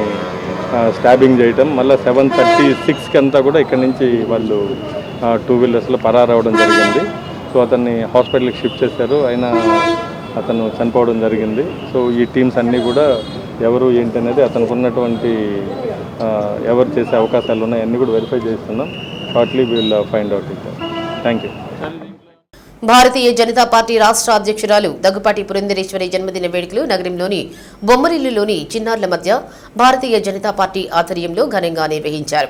స్టాబింగ్ చేయటం, మళ్ళీ 7:36కి అంతా కూడా ఇక్కడి నుంచి వాళ్ళు 2 వీలర్స్లో పరారవడం జరిగింది. సో అతన్ని హాస్పిటల్కి షిఫ్ట్ చేశారు. అతను చనిపోవడం జరిగింది. సో ఈ టీమ్స్ అన్నీ కూడా ఎవరు ఏంటనేది అతనికి ఉన్నటువంటి ఎవరు చేసే అవకాశాలు ఉన్నాయి అన్నీ కూడా వెరిఫై చేస్తున్నాం. Shortly will find out it. Thank you. Bharatiya Janata party రాష్ట్ర అధ్యక్షురాలు దగ్గుపాటి పురంధరేశ్వరి జన్మదిన వేడుకలు నగరంలోని బొమ్మరిల్లులోని చిన్నారుల మధ్య భారతీయ జనతా పార్టీ ఆధ్వర్యంలో ఘనంగా నిర్వహించారు.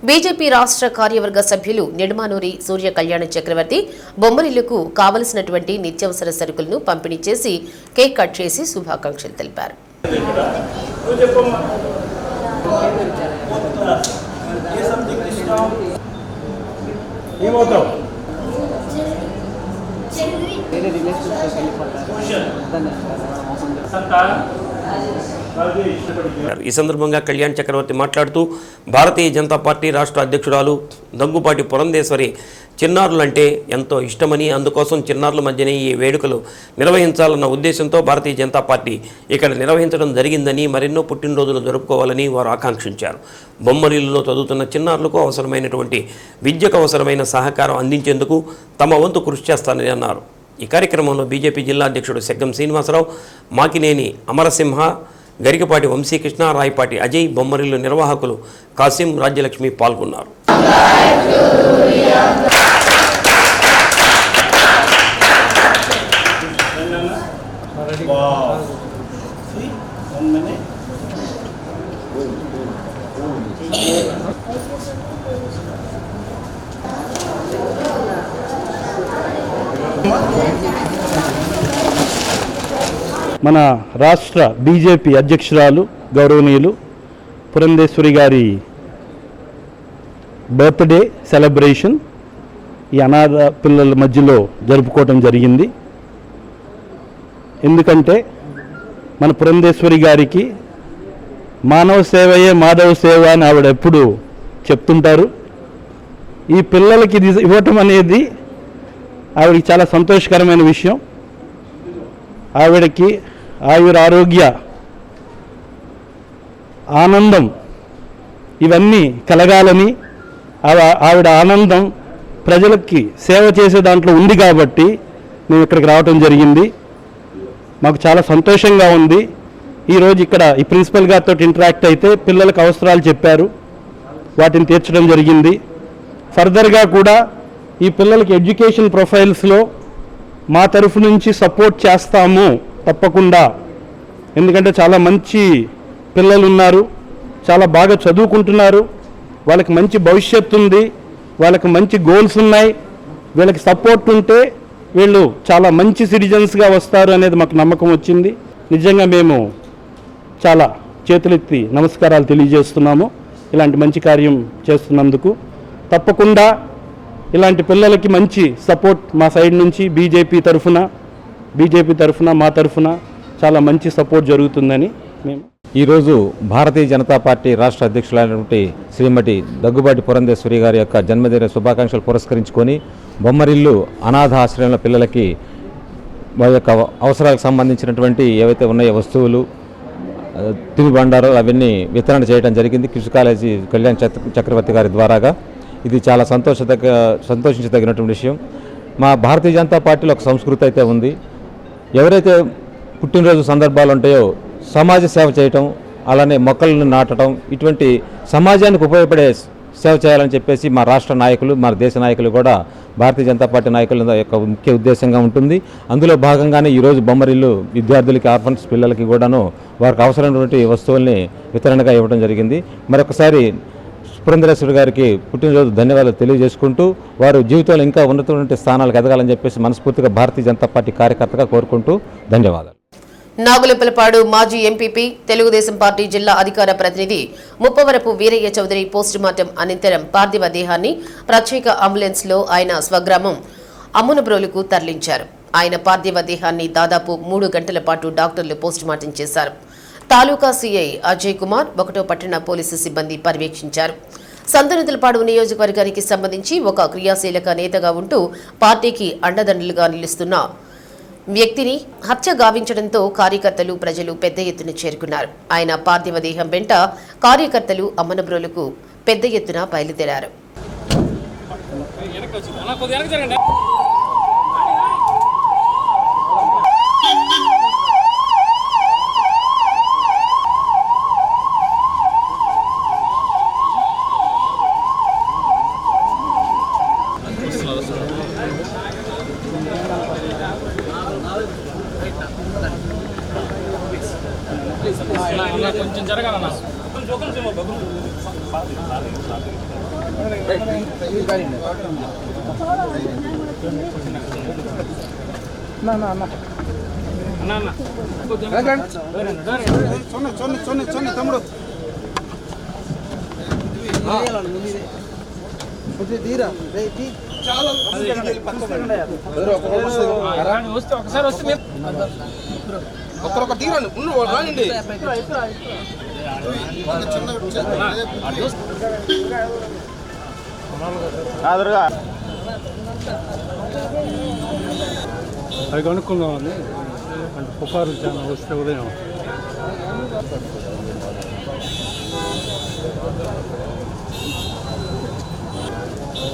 బీజేపీ రాష్ట్ర కార్యవర్గ సభ్యులు నిడమానూరి సూర్య కళ్యాణ చక్రవర్తి బొమ్మరిల్లుకు కావలసినటువంటి నిత్యావసర సరుకులను పంపిణీ చేసి కేక్ కట్ చేసి శుభాకాంక్షలు తెలిపారు. ఈ సందర్భంగా కళ్యాణ్ చక్రవర్తి మాట్లాడుతూ భారతీయ జనతా పార్టీ రాష్ట్ర అధ్యక్షురాలు దగ్గుపాటి పురంధేశ్వరి చిన్నారులంటే ఎంతో ఇష్టమని, అందుకోసం చిన్నారుల మధ్యనే ఈ వేడుకలు నిర్వహించాలన్న ఉద్దేశంతో భారతీయ జనతా పార్టీ ఇక్కడ నిర్వహించడం జరిగిందని, మరెన్నో పుట్టినరోజులు జరుపుకోవాలని వారు ఆకాంక్షించారు. బొమ్మరిల్లులో చదువుతున్న చిన్నారులకు అవసరమైనటువంటి విద్యకు అవసరమైన సహకారం అందించేందుకు తమ వంతు కృషి చేస్తానని అన్నారు. ఈ కార్యక్రమంలో బీజేపీ జిల్లా అధ్యక్షుడు సెగ్గం శ్రీనివాసరావు, మాకినేని అమరసింహ, గరికపాటి వంశీకృష్ణ, రాయపాటి అజయ్, బొమ్మరిల్లు నిర్వాహకులు కాసిం, రాజ్యలక్ష్మి పాల్గొన్నారు. మన రాష్ట్ర బీజేపీ అధ్యక్షురాలు గౌరవనీయులు పురంధేశ్వరి గారి బర్త్డే సెలబ్రేషన్ ఈ అనాథ పిల్లల మధ్యలో జరుపుకోవడం జరిగింది. ఎందుకంటే మన పురంధేశ్వరి గారికి మానవ సేవయే మాధవ సేవ అని ఆవిడ ఎప్పుడు చెప్తుంటారు. ఈ పిల్లలకి ఇది ఇవ్వటం అనేది ఆవిడకి చాలా సంతోషకరమైన విషయం. ఆవిడకి ఆయురారోగ్య ఆనందం ఇవన్నీ కలగాలని, ఆవిడ ఆనందం ప్రజలకి సేవ చేసే దాంట్లో ఉంది కాబట్టి మేము ఇక్కడికి రావటం జరిగింది. మాకు చాలా సంతోషంగా ఉంది. ఈరోజు ఇక్కడ ఈ ప్రిన్సిపల్ గారితో ఇంటరాక్ట్ అయితే పిల్లలకు అవసరాలు చెప్పారు, వాటిని తీర్చడం జరిగింది. ఫర్దర్గా కూడా ఈ పిల్లలకి ఎడ్యుకేషన్ ప్రొఫైల్స్లో మా తరఫు నుంచి సపోర్ట్ చేస్తాము తప్పకుండా. ఎందుకంటే చాలా మంచి పిల్లలు ఉన్నారు, చాలా బాగా చదువుకుంటున్నారు, వాళ్ళకి మంచి భవిష్యత్తు ఉంది, వాళ్ళకి మంచి గోల్స్ ఉన్నాయి. వీళ్ళకి సపోర్ట్ ఉంటే వీళ్ళు చాలా మంచి సిటిజన్స్గా వస్తారు అనేది మాకు నమ్మకం వచ్చింది. నిజంగా మేము చాలా చేతులెత్తి నమస్కారాలు తెలియజేస్తున్నాము ఇలాంటి మంచి కార్యం చేస్తున్నందుకు. తప్పకుండా ఇలాంటి పిల్లలకి మంచి సపోర్ట్ మా సైడ్ నుంచి బీజేపీ తరఫున మా తరఫున చాలా మంచి సపోర్ట్ జరుగుతుందని మేము ఈరోజు భారతీయ జనతా పార్టీ రాష్ట్ర అధ్యక్షులైనటువంటి శ్రీమతి దగ్గుబాటి పురంధేశ్వరి గారి యొక్క జన్మదిన శుభాకాంక్షలు పురస్కరించుకొని బొమ్మరిల్లు అనాథ ఆశ్రయంలో పిల్లలకి వారి యొక్క అవసరాలకు సంబంధించినటువంటి ఏవైతే ఉన్నాయో వస్తువులు, తినుబండారు అవన్నీ వితరణ చేయడం జరిగింది కృషి కాలేజీ కళ్యాణ్ చక్రవర్తి గారి ద్వారాగా. ఇది చాలా సంతోషించదగినటువంటి విషయం. మా భారతీయ జనతా పార్టీలో ఒక సంస్కృతి అయితే ఉంది. ఎవరైతే పుట్టినరోజు సందర్భాలు ఉంటాయో సమాజ సేవ చేయటం, అలానే మొక్కలను నాటడం, ఇటువంటి సమాజానికి ఉపయోగపడే సేవ చేయాలని చెప్పేసి మా రాష్ట్ర నాయకులు, మా దేశ నాయకులు కూడా భారతీయ జనతా పార్టీ నాయకుల యొక్క ముఖ్య ఉద్దేశంగా ఉంటుంది. అందులో భాగంగానే ఈరోజు బొమ్మరిల్లు విద్యార్థులకి, ఆర్ఫన్స్ పిల్లలకి కూడాను వారికి అవసరమైనటువంటి వస్తువుల్ని వితరణగా ఇవ్వడం జరిగింది. మరొకసారి పురంధేశ్వరి గారికి పుట్టినరోజు ధన్యవాదాలు తెలియజేసుకుంటూ వారు జీవితంలో ఇంకా ఉన్నతమైన స్థానాలకు ఎదగాలని చెప్పేసి మనస్ఫూర్తిగా భారతీయ జనతా పార్టీ కార్యకర్తగా కోరుకుంటూ ధన్యవాదాలు. నాగులపలపాడు మాజీ ఎంపీపీ తెలుగుదేశం పార్టీ జిల్లా అధికార ప్రతినిధి ముప్పవరపు వీరయ్య చౌదరి పోస్టుమార్టం అనంతరం పార్థివ దేహాన్ని ప్రత్యేక అంబులెన్స్ లో ఆయన స్వగ్రామం అమ్మునబ్రోలుకు తరలించారు. ఆయన పార్థివ దేహాన్ని దాదాపు 3 గంటల పాటు డాక్టర్లు పోస్టుమార్టం చేశారు. తాలూకా సీఐ అజయ్ కుమార్, 1వ పట్టణ పోలీసు సిబ్బంది పర్యవేక్షించారు. సంతనూతలపాడు నియోజకవర్గానికి సంబంధించి ఒక క్రియాశీలక నేతగా ఉంటూ పార్టీకి అండదండలుగా నిలుస్తున్న వ్యక్తిని హత్య గావించడంతో కార్యకర్తలు, ప్రజలు పెద్ద ఎత్తున చేరుకున్నారు. ఆయన పార్థివ దేహం వెంట కార్యకర్తలు అమ్మనబ్రోలుకు పెద్ద ఎత్తున బయలుదేరారు. కొంచెం జరగాలన్నా తమ్ముడు వస్తే ఒకసారి వస్తే ఒక్కరొక తీరండి రాండి. అది కనుక్కుందామని అంటే పుకారు చాలా వస్తే ఉదయం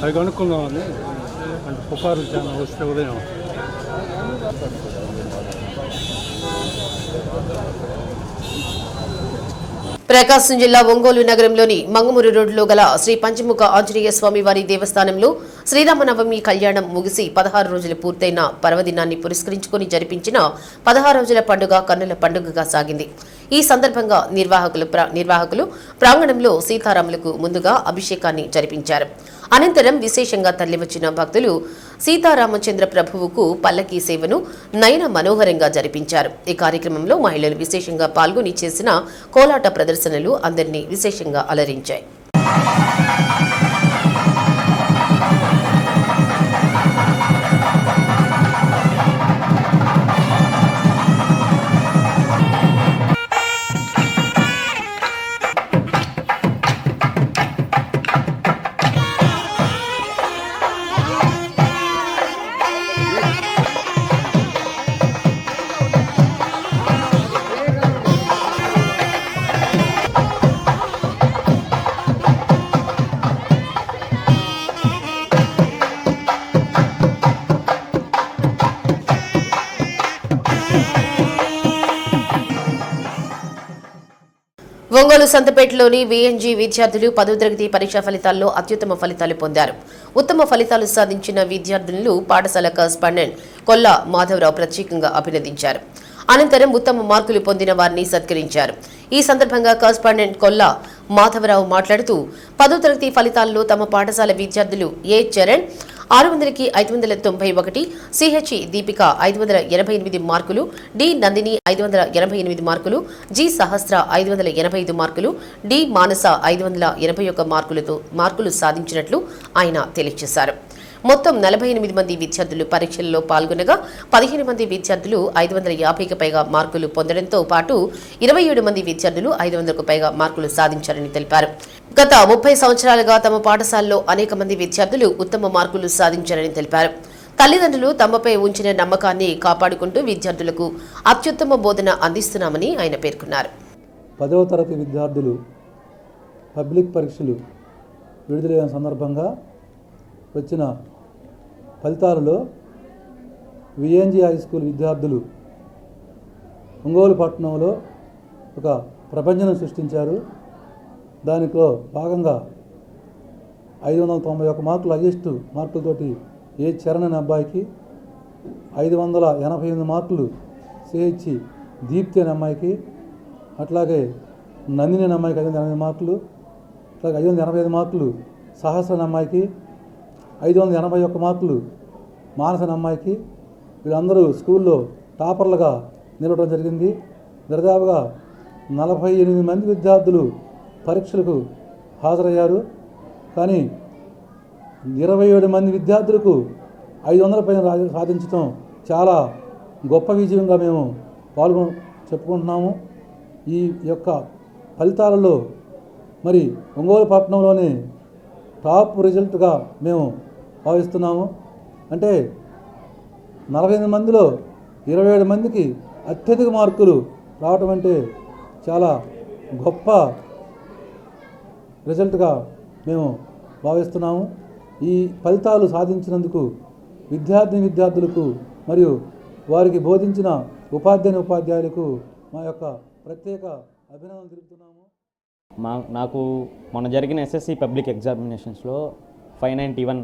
అది కనుక్కుందామని అంటే పుకారు చాలా వస్తే ఉదయం ప్రకాశం జిల్లా ఒంగోలు నగరంలోని మంగమూరు రోడ్డులో గల శ్రీ పంచముఖ ఆంజనేయ స్వామి వారి దేవస్థానంలో శ్రీరామనవమి కళ్యాణం ముగిసి 16 రోజులు పూర్తయిన పర్వదినాన్ని పురస్కరించుకుని జరిపించిన 16 రోజుల పండుగ కన్నుల పండుగగా సాగింది. ఈ సందర్భంగా నిర్వాహకులు ప్రాంగణంలో సీతారాములకు ముందుగా అభిషేకాన్ని జరిపించారు. అనంతరం విశేషంగా తరలివచ్చిన భక్తులు సీతారామచంద్ర ప్రభువుకు పల్లకీ సేవను నయన మనోహరంగా జరిపించారు. ఈ కార్యక్రమంలో మహిళలు విశేషంగా పాల్గొని చేసిన కోలాట ప్రదర్శనలు అందరినీ విశేషంగా అలరించాయి. ఒంగోలు సంతపేటలోని వీఎన్జీ విద్యార్థులు 10వ తరగతి పరీక్షా ఫలితాల్లో అత్యుత్తమ ఫలితాలు పొందారు. ఉత్తమ ఫలితాలు సాధించిన విద్యార్థులను పాఠశాల కరస్పాండెంట్ కొల్లా మాధవరావు ప్రత్యేకంగా అభినందించారు. అనంతరం ఉత్తమ మార్కులు పొందిన వారిని సత్కరించారు. ఈ సందర్భంగా కరస్పాండెంట్ కొల్లా మాధవరావు మాట్లాడుతూ 10వ తరగతి ఫలితాల్లో తమ పాఠశాల విద్యార్థులు ఏ చరణ్ 600కి 591, సిహెచ్ దీపిక 588 మార్కులు, డి నందిని 588 మార్కులు, జి సహస్ర 585 మార్కులు, డి మానస 581 మార్కులు సాధించినట్లు ఆయన తెలియజేశారు. మొత్తం 48 మంది విద్యార్థులు పరీక్షల్లో పాల్గొనగా 15 మంది విద్యార్థులు 550కి పైగా మార్కులు పొందడంతో పాటు 27 మంది విద్యార్థులు 500కు పైగా మార్కులు సాధించారని తెలిపారు. గత 30 సంవత్సరాలుగా తమ పాఠశాలలో అనేక మంది విద్యార్థులు ఉత్తమ మార్కులు సాధించారని తెలిపారు. తల్లిదండ్రులు తమపై ఉంచిన నమ్మకాన్ని కాపాడుకుంటూ విద్యార్థులకు అత్యుత్తమ బోధన అందిస్తున్నామని ఆయన పేర్కొన్నారు. 10వ తరగతి విద్యార్థులు పబ్లిక్ పరీక్షలు విడుదలైన సందర్భంగా వచ్చిన ఫలితాలలో విఎన్జీ హై స్కూల్ విద్యార్థులు ఒంగోలు పట్టణంలో ఒక ప్రపంచం సృష్టించారు. దానిలో భాగంగా 591 మార్కులు హైయెస్ట్ మార్కులతోటి ఏ చరణ్ అనే అబ్బాయికి, 588 మార్కులు సిహెచ్ దీప్తి అనే అమ్మాయికి, అట్లాగే నందిని అనే అమ్మాయికి 580 మార్కులు, అట్లాగే 585 మార్కులు సహస్ర అనే అమ్మాయికి, 581 మార్కులు మానస అనే అమ్మాయికి, వీళ్ళందరూ స్కూల్లో టాపర్లుగా నిలవడం జరిగింది. దరిదాపుగా 48 మంది విద్యార్థులు పరీక్షలకు హాజరయ్యారు. కానీ 27 మంది విద్యార్థులకు 500 పైన సాధించడం చాలా గొప్ప విజయంగా మేము చెప్పుకుంటున్నాము. ఈ యొక్క ఫలితాలలో మరి ఒంగోలు పట్టణంలోనే టాప్ రిజల్ట్గా మేము భావిస్తున్నాము. అంటే 48 మందిలో 27 మందికి అత్యధిక మార్కులు రావటం అంటే చాలా గొప్ప రిజల్ట్గా మేము భావిస్తున్నాము. ఈ ఫలితాలు సాధించినందుకు విద్యార్థులకు మరియు వారికి బోధించిన ఉపాధ్యాయులకు మా యొక్క ప్రత్యేక అభినందనలు తెలుపుతున్నాము. నాకు మొన్న జరిగిన ఎస్ఎస్సి పబ్లిక్ ఎగ్జామినేషన్స్లో 591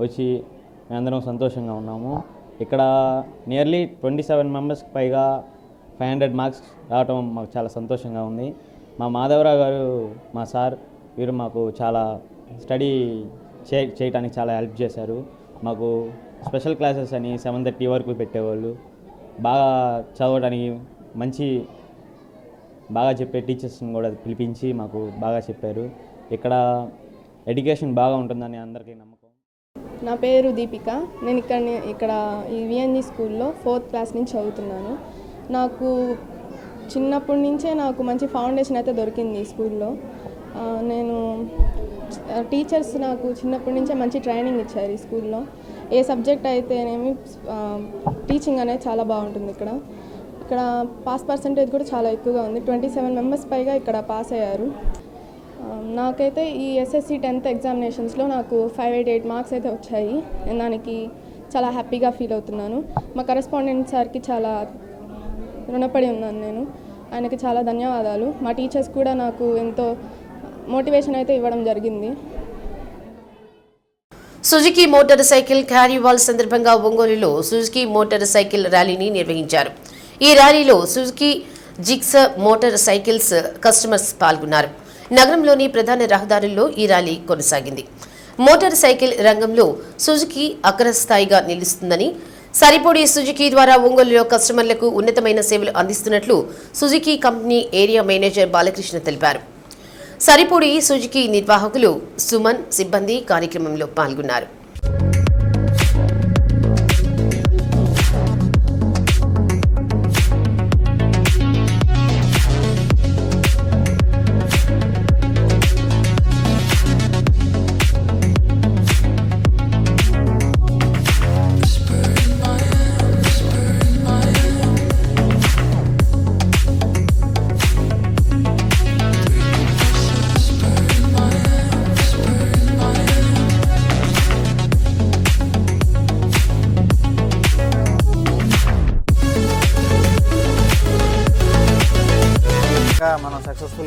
వచ్చి మేమందరం సంతోషంగా ఉన్నాము. ఇక్కడ నియర్లీ 27 మెంబర్స్కి పైగా 500 మార్క్స్ రావటం మాకు చాలా సంతోషంగా ఉంది. మా మాధవరావు గారు, మా సార్, వీరు మాకు చాలా స్టడీ చేయడానికి చాలా హెల్ప్ చేశారు. మాకు స్పెషల్ క్లాసెస్ అని 7:30 వరకు పెట్టేవాళ్ళు. బాగా చదవడానికి బాగా చెప్పే టీచర్స్ని కూడా పిలిపించి మాకు బాగా చెప్పారు. ఇక్కడ ఎడ్యుకేషన్ బాగా ఉంటుందని అందరికీ నమ్మకం. నా పేరు దీపిక. నేను ఇక్కడ ఈ విఎన్జీ స్కూల్లో 4th క్లాస్ నుంచి చదువుతున్నాను. నాకు చిన్నప్పటి నుంచే నాకు మంచి ఫౌండేషన్ అయితే దొరికింది ఈ స్కూల్లో. నేను టీచర్స్ నాకు చిన్నప్పటి నుంచే మంచి ట్రైనింగ్ ఇచ్చారు ఈ స్కూల్లో. ఏ సబ్జెక్ట్ అయితేనేమి టీచింగ్ అనేది చాలా బాగుంటుంది. ఇక్కడ పాస్ పర్సంటేజ్ కూడా చాలా ఎక్కువగా ఉంది. 27 మెంబర్స్ పైగా ఇక్కడ పాస్ అయ్యారు. నాకైతే ఈ ఎస్ఎస్సి 10th ఎగ్జామినేషన్స్లో నాకు 588 మార్క్స్ అయితే వచ్చాయి. నేను దానికి చాలా హ్యాపీగా ఫీల్ అవుతున్నాను. మా కరెస్పాండెంట్ సార్కి చాలా రుణపడి ఉన్నాను. నేను ఆయనకి చాలా ధన్యవాదాలు. మా టీచర్స్ కూడా నాకు ఎంతో మోటివేషన్ అయితే ఇవ్వడం జరిగింది. సుజుకి మోటార్ సైకిల్ క్యారీవాల్ సందర్భంగా ఒంగోలులో సుజుకి మోటార్ సైకిల్ ర్యాలీని నిర్వహించారు. ఈ ర్యాలీలో Suzuki Gixxer motorcycles customers పాల్గొన్నారు. నగరంలోని ప్రధాన రహదారుల్లో ఈ ర్యాలీ కొనసాగింది. మోటార్ సైకిల్ రంగంలో సుజుకి అగ్రస్థాయిగా నిలుస్తుందని, సరిపోడి సుజుకి ద్వారా ఒంగోలులో కస్టమర్లకు ఉన్నతమైన సేవలు అందిస్తున్నట్లు Suzuki company area manager Balakrishna తెలిపారు. సరిపోడి సుజుకి నిర్వాహకులు సుమన్, సిబ్బంది కార్యక్రమంలో పాల్గొన్నారు.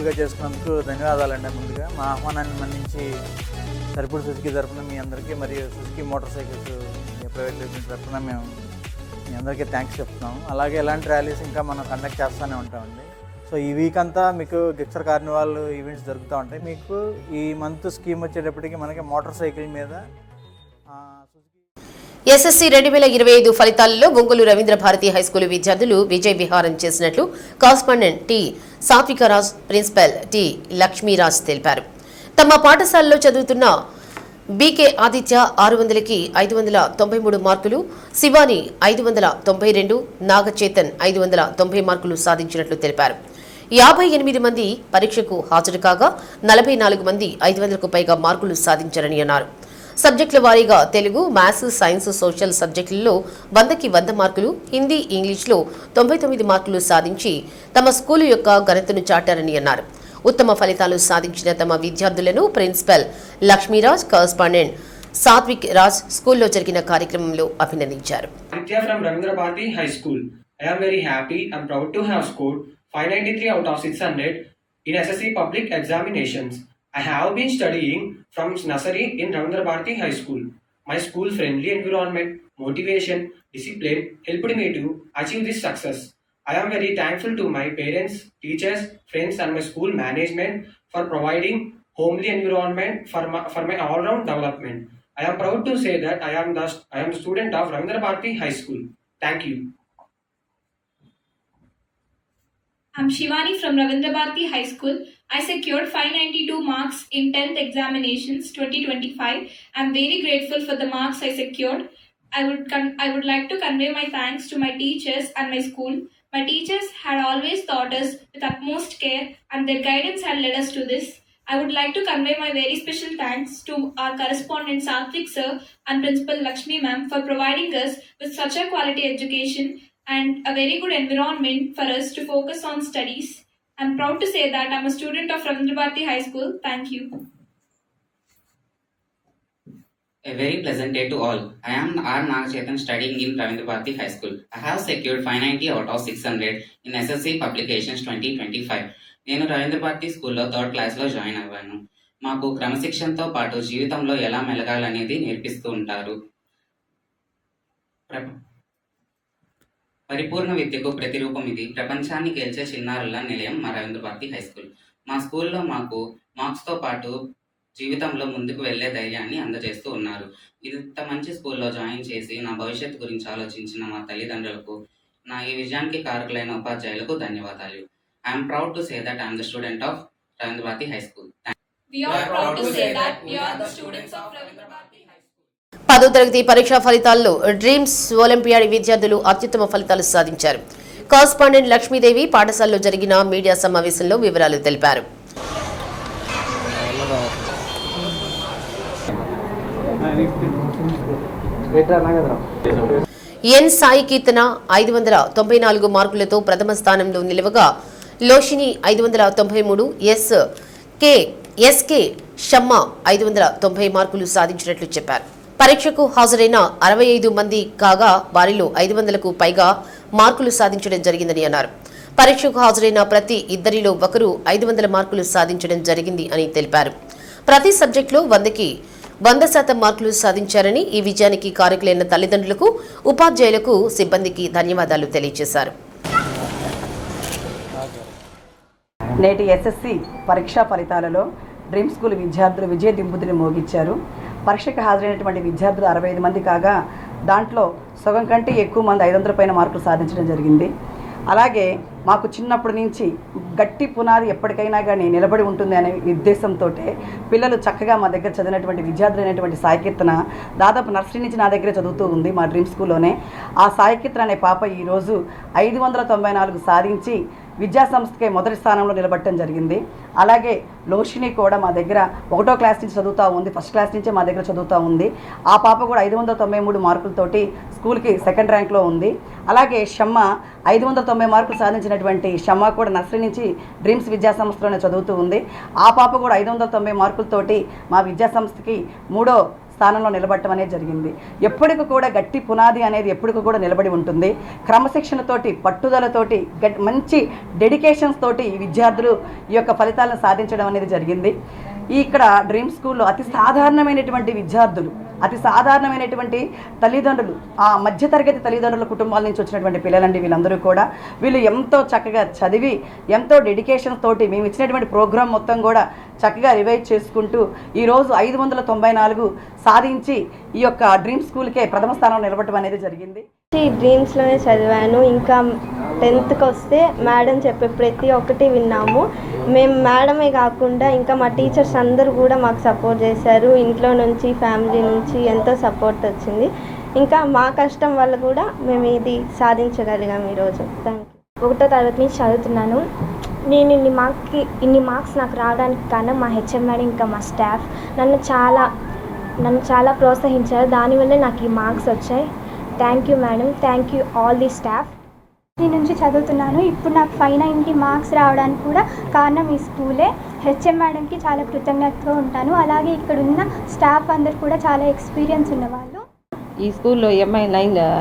అతిథులుగా చేసుకున్నందుకు ధన్యవాదాలండి. ముందుగా మా ఆహ్వానాన్ని మన్నించి సరిపూడి సుజుకి తరఫున మీ అందరికీ మరియు Suzuki motor cycles private limited తరఫున మేము మీ అందరికీ థ్యాంక్స్ చెప్తున్నాము. అలాగే ఇలాంటి ర్యాలీస్ ఇంకా మనం కండక్ట్ చేస్తూనే ఉంటామండి. సో ఈ వీక్ అంతా మీకు గిచ్చర్ కార్నివాల్ ఈవెంట్స్ జరుగుతూ ఉంటాయి. మీకు ఈ మంత్ స్కీమ్ వచ్చేటప్పటికి మనకి మోటార్ సైకిల్ మీద ఎస్ఎస్సీ 2025 ఫలితాలలో గొంగళూరు రవీంద్ర భారతి హైస్కూల్ విద్యార్థులు విజయ విహారం చేసినట్లు correspondent T Sathvikaraj, principal T Lakshmiraj తెలిపారు. తమ పాఠశాలలో చదువుతున్న బీకే ఆదిత్య 600కి 593 మార్కులు, శివాని 592, నాగచేతన్ 590 మార్కులు సాధించినట్లు తెలిపారు. 58 మంది పరీక్షకు హాజరు కాగా 44 మంది 500కు పైగా మార్కులు సాధించారని అన్నారు. సబ్జెక్టుల వారీగా తెలుగు, మ్యాథ్స్, సైన్స్, సోషల్ సబ్జెక్టులలో 100కి 100 మార్కులు, హిందీ, ఇంగ్లీష్లో 99 మార్కులు సాధించి తమ స్కూలు యొక్క ఘనతను చాటారని అన్నారు. ఉత్తమ ఫలితాలు సాధించిన తమ విద్యార్థులను ప్రిన్సిపల్ లక్ష్మీరాజ్, కరస్పాండెంట్ సాత్విక్ రాజ్ స్కూల్లో జరిగిన కార్యక్రమంలో అభినందించారు. I am very happy and proud to have scored 593 out of 600 in SSC public examinations. I have been studying from nursery in Ravindra Bharati High School. My school-friendly environment, motivation, discipline helped me to achieve this success. I am very thankful to my parents, teachers, friends and my school management for providing homely environment for my all-round development. I am proud to say that I am the student of Ravindra Bharati High School. Thank you. I'm Shivani from Ravindra Bharati High School. I secured 592 marks in 10th examinations 2025. I'm very grateful for the marks I secured. I would like to convey my thanks to my teachers and my school. My teachers had always taught us with utmost care and their guidance had led us to this. I would like to convey my very special thanks to our correspondent Satvik sir and Principal Lakshmi ma'am for providing us with such a quality education and a very good environment for us to focus on studies. I'm proud to say that I'm a student of Ravindra Bharati High School. Thank you. A very pleasant day to all. I am R. Nagachetan studying in Ravindra Bharati High School. I have secured 590 out of 600 in SSC Publications 2025. నేను రవీంద్ర భారతి స్కూల్లో 3rd క్లాస్లో join అవ్వాను. మాకు క్రమశిక్షణతో పాటు జీవితంలో ఎలా మెలగాలనేది నేర్పిస్తూ ఉంటారు. పరిపూర్ణ విద్యకు ప్రతిరూపం ఇది. ప్రపంచాన్ని గెలిచే చిన్నారుల నిలయం మా రవీంద్ర భారతి హై స్కూల్. మా స్కూల్లో మాకు మార్క్స్తో పాటు జీవితంలో ముందుకు వెళ్లే ధైర్యాన్ని అందజేస్తూ ఉన్నారు. ఇంత మంచి స్కూల్లో జాయిన్ చేసి నా భవిష్యత్తు గురించి ఆలోచించిన మా తల్లిదండ్రులకు, నా ఈ విజయానికి కారకులైన ఉపాధ్యాయులకు ధన్యవాదాలు. I'm proud to say that I'm the student of Ravindra Bharati high school. We are proud to say that we are the students of Ravindra Bharati High School. 10వ తరగతి పరీక్షా ఫలితాల్లో డ్రీమ్స్ ఒలింపియాడ్ విద్యార్థులు అత్యుత్తమ ఫలితాలు సాధించారు. కరస్పాండెంట్ లక్ష్మీదేవి పాఠశాలలో జరిగిన మీడియా సమావేశంలో వివరాలు తెలిపారు. ఎన్ సాయి కీర్తన 594 మార్కులతో ప్రథమ స్థానంలో నిలవగా లోషిని 593, ఎస్కే షమ్మ 590 మార్కులు సాధించినట్లు చెప్పారు. పరీక్షకు హాజరైన 65 మంది కాగా వారిలో 500కు పైగా మార్కులు సాధించడం జరిగిందని అన్నారు. పరీక్షకు హాజరైన ప్రతి ఇద్దరిలో ఒకరు 500 మార్కులు సాధించడం జరిగింది అని తెలిపారు. ప్రతి సబ్జెక్టులో 100కి 100% మార్కులు సాధించారని, ఈ విజయానికి కారకులైన తల్లిదండ్రులకు, ఉపాధ్యాయులకు, సిబ్బందికి ధన్యవాదాలు తెలియజేశారు. నేటి ఎస్ఎస్సి పరీక్షా ఫలితాలలో డ్రీమ్ స్కూల్ విద్యార్థులు విజయ దింబుదిని మోగించారు. పరీక్షకు హాజరైనటువంటి విద్యార్థులు 65 మంది కాగా దాంట్లో సగం కంటే ఎక్కువ మంది 500 పైన మార్కులు సాధించడం జరిగింది. అలాగే మాకు చిన్నప్పటి నుంచి గట్టి పునాది ఎప్పటికైనా కానీ నిలబడి ఉంటుంది అనే ఉద్దేశంతో పిల్లలు చక్కగా మా దగ్గర చదివినటువంటి విద్యార్థులు అయినటువంటి సాయికీర్తన దాదాపు నర్సరీ నుంచి నా దగ్గరే చదువుతూ ఉంది మా డ్రీమ్ స్కూల్లోనే. ఆ సాయికీర్తన అనే పాప ఈరోజు 594 సాధించి విద్యాసంస్థకే మొదటి స్థానంలో నిలబడటం జరిగింది. అలాగే లోషిని కూడా మా దగ్గర 1వ క్లాస్ నుంచి చదువుతూ ఉంది, ఫస్ట్ క్లాస్ నుంచే మా దగ్గర చదువుతూ ఉంది. ఆ పాప కూడా 593 మార్కులతోటి స్కూల్కి 2nd ర్యాంక్లో ఉంది. అలాగే షమ్మ 590 మార్కులు సాధించినటువంటి షమ్మ కూడా నర్సరీ నుంచి డ్రీమ్స్ విద్యాసంస్థలోనే చదువుతూ ఉంది. ఆ పాప కూడా 590 మార్కులతోటి మా విద్యాసంస్థకి 3వ స్థానంలో నిలబడటం అనేది జరిగింది. ఎప్పటికి కూడా గట్టి పునాది అనేది ఎప్పటికి కూడా నిలబడి ఉంటుంది. క్రమశిక్షణతోటి, పట్టుదలతోటి, మంచి డెడికేషన్స్ తోటి ఈ విద్యార్థులు ఈ యొక్క ఫలితాలను సాధించడం అనేది జరిగింది. ఇక్కడ డ్రీమ్ స్కూల్లో అతి సాధారణమైనటువంటి విద్యార్థులు, అతి సాధారణమైనటువంటి తల్లిదండ్రులు, ఆ మధ్యతరగతి తల్లిదండ్రుల కుటుంబాల నుంచి వచ్చినటువంటి పిల్లలండి వీళ్ళందరూ కూడా. వీళ్ళు ఎంతో చక్కగా చదివి, ఎంతో డెడికేషన్ తోటి మేము ఇచ్చినటువంటి ప్రోగ్రాం మొత్తం కూడా చక్కగా రివైజ్ చేసుకుంటూ ఈరోజు 594 సాధించి ఈ యొక్క డ్రీమ్ స్కూల్కే ప్రథమ స్థానంలో నిలబడటం అనేది జరిగింది. డ్రీమ్స్లోనే చదివాను. ఇంకా 10th వస్తే మేడం చెప్పే ప్రతి ఒక్కటి విన్నాము. మేము మేడమే కాకుండా ఇంకా మా టీచర్స్ అందరూ కూడా మాకు సపోర్ట్ చేశారు. ఇంట్లో నుంచి, ఫ్యామిలీ నుంచి ఎంతో సపోర్ట్ వచ్చింది. ఇంకా మా కష్టం వల్ల కూడా మేము ఇది సాధించగలిగాం ఈరోజు. Thank you. 1వ తరగతి నుంచి చదువుతున్నాను. నేను ఇన్ని మార్క్స్ నాకు రావడానికి కారణం మా హెచ్ఎం మేడం ఇంకా మా స్టాఫ్ నన్ను చాలా ప్రోత్సహించారు. దానివల్లే నాకు ఈ మార్క్స్ వచ్చాయి. Thank you madam, thank you all the staff. నుంచి చదువుతున్నాను. ఇప్పుడు నాకు 590 మార్క్స్ రావడానికి కూడా కారణం ఈ స్కూలే. హెచ్ఎం మేడంకి చాలా కృతజ్ఞతగా ఉంటాను. అలాగే ఇక్కడ ఉన్న స్టాఫ్ అందరు కూడా చాలా ఎక్స్పీరియన్స్ ఉన్నవాళ్ళు. ఈ స్కూల్లో ఎంఐ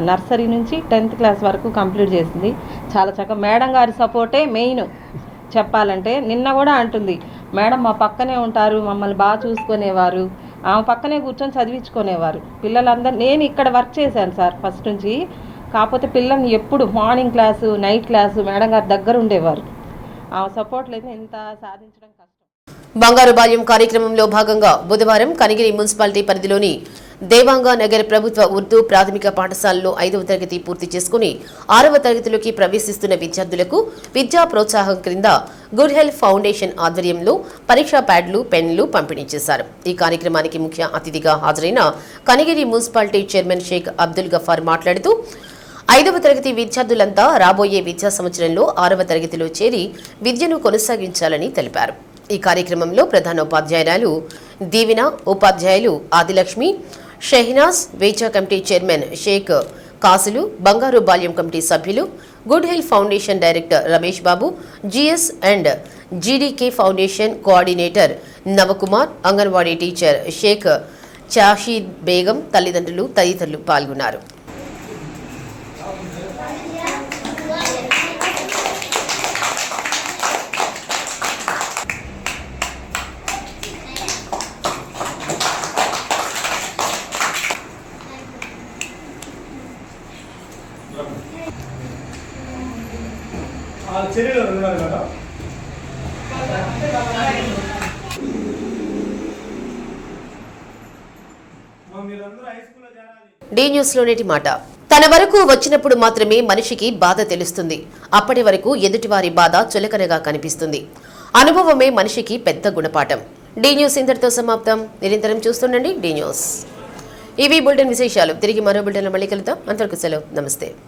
నర్సరీ నుంచి 10th క్లాస్ వరకు కంప్లీట్ చేసింది. చాలా చక్కగా మేడం గారి సపోర్టే మెయిన్ చెప్పాలంటే. నిన్న కూడా అంటుంది, మేడం మా పక్కనే ఉంటారు, మమ్మల్ని బాగా చూసుకునేవారు, ఆమె పక్కనే కూర్చొని చదివించుకునేవారు పిల్లలందరూ. నేను ఇక్కడ వర్క్ చేశాను సార్ ఫస్ట్ నుంచి. కాకపోతే పిల్లల్ని ఎప్పుడు morning class, night class madam గారి దగ్గర ఉండేవారు. ఆమె సపోర్ట్ లేదు ఇంత సాధించడం కష్టం. బంగారు బాల్యం కార్యక్రమంలో భాగంగా బుధవారం కనిగిరి మున్సిపాలిటీ పరిధిలోని దేవాంగా నగర్ ప్రభుత్వ ఉర్దూ ప్రాథమిక పాఠశాలలో 5వ తరగతి పూర్తి చేసుకుని 6వ తరగతిలోకి ప్రవేశిస్తున్న విద్యార్థులకు విద్యా ప్రోత్సాహం క్రింద గుడ్ హెల్త్ ఫౌండేషన్ ఆధ్వర్యంలో పరీక్షా ప్యాడ్లు, పెన్లు పంపిణీ చేశారు. ఈ కార్యక్రమానికి ముఖ్య అతిథిగా హాజరైన కనిగిరి మున్సిపాలిటీ చైర్మన్ షేక్ అబ్దుల్ గఫార్ మాట్లాడుతూ 5వ తరగతి విద్యార్థులంతా రాబోయే విద్యా సంవత్సరంలో 6వ తరగతిలో చేరి విద్యను కొనసాగించాలని తెలిపారు. ఈ కార్యక్రమంలో ప్రధాన ఉపాధ్యాయురాలు దీవిన, ఉపాధ్యాయులు Adilakshmi, Shehnaz, Vecha committee chairman Shaik Kasulu, Bangaru Balyam committee సభ్యులు, Good Health Foundation director Ramesh Babu, GS and GDK Foundation coordinator Navakumar, anganwadi teacher Shaik Chashid Begum, తల్లిదండ్రులు తదితరులు పాల్గొన్నారు. డి న్యూస్లో నేటి మాట. తన వరకు వచ్చినప్పుడు మాత్రమే మనిషికి బాధ తెలుస్తుంది. అప్పటి వరకు ఎదుటివారి బాధ చులకనగా కనిపిస్తుంది. అనుభవమే మనిషికి పెద్ద గుణపాఠం. డి న్యూస్ ఇంతటితో సమాప్తం. నిరంతరం చూస్తుండండి డి న్యూస్. ఇవి బులెటిన్ విశేషాలు. తిరిగి మరో బులెటిన్లో మళ్ళీ కలుద్దాం. అంతవరకు సెలవు. నమస్తే.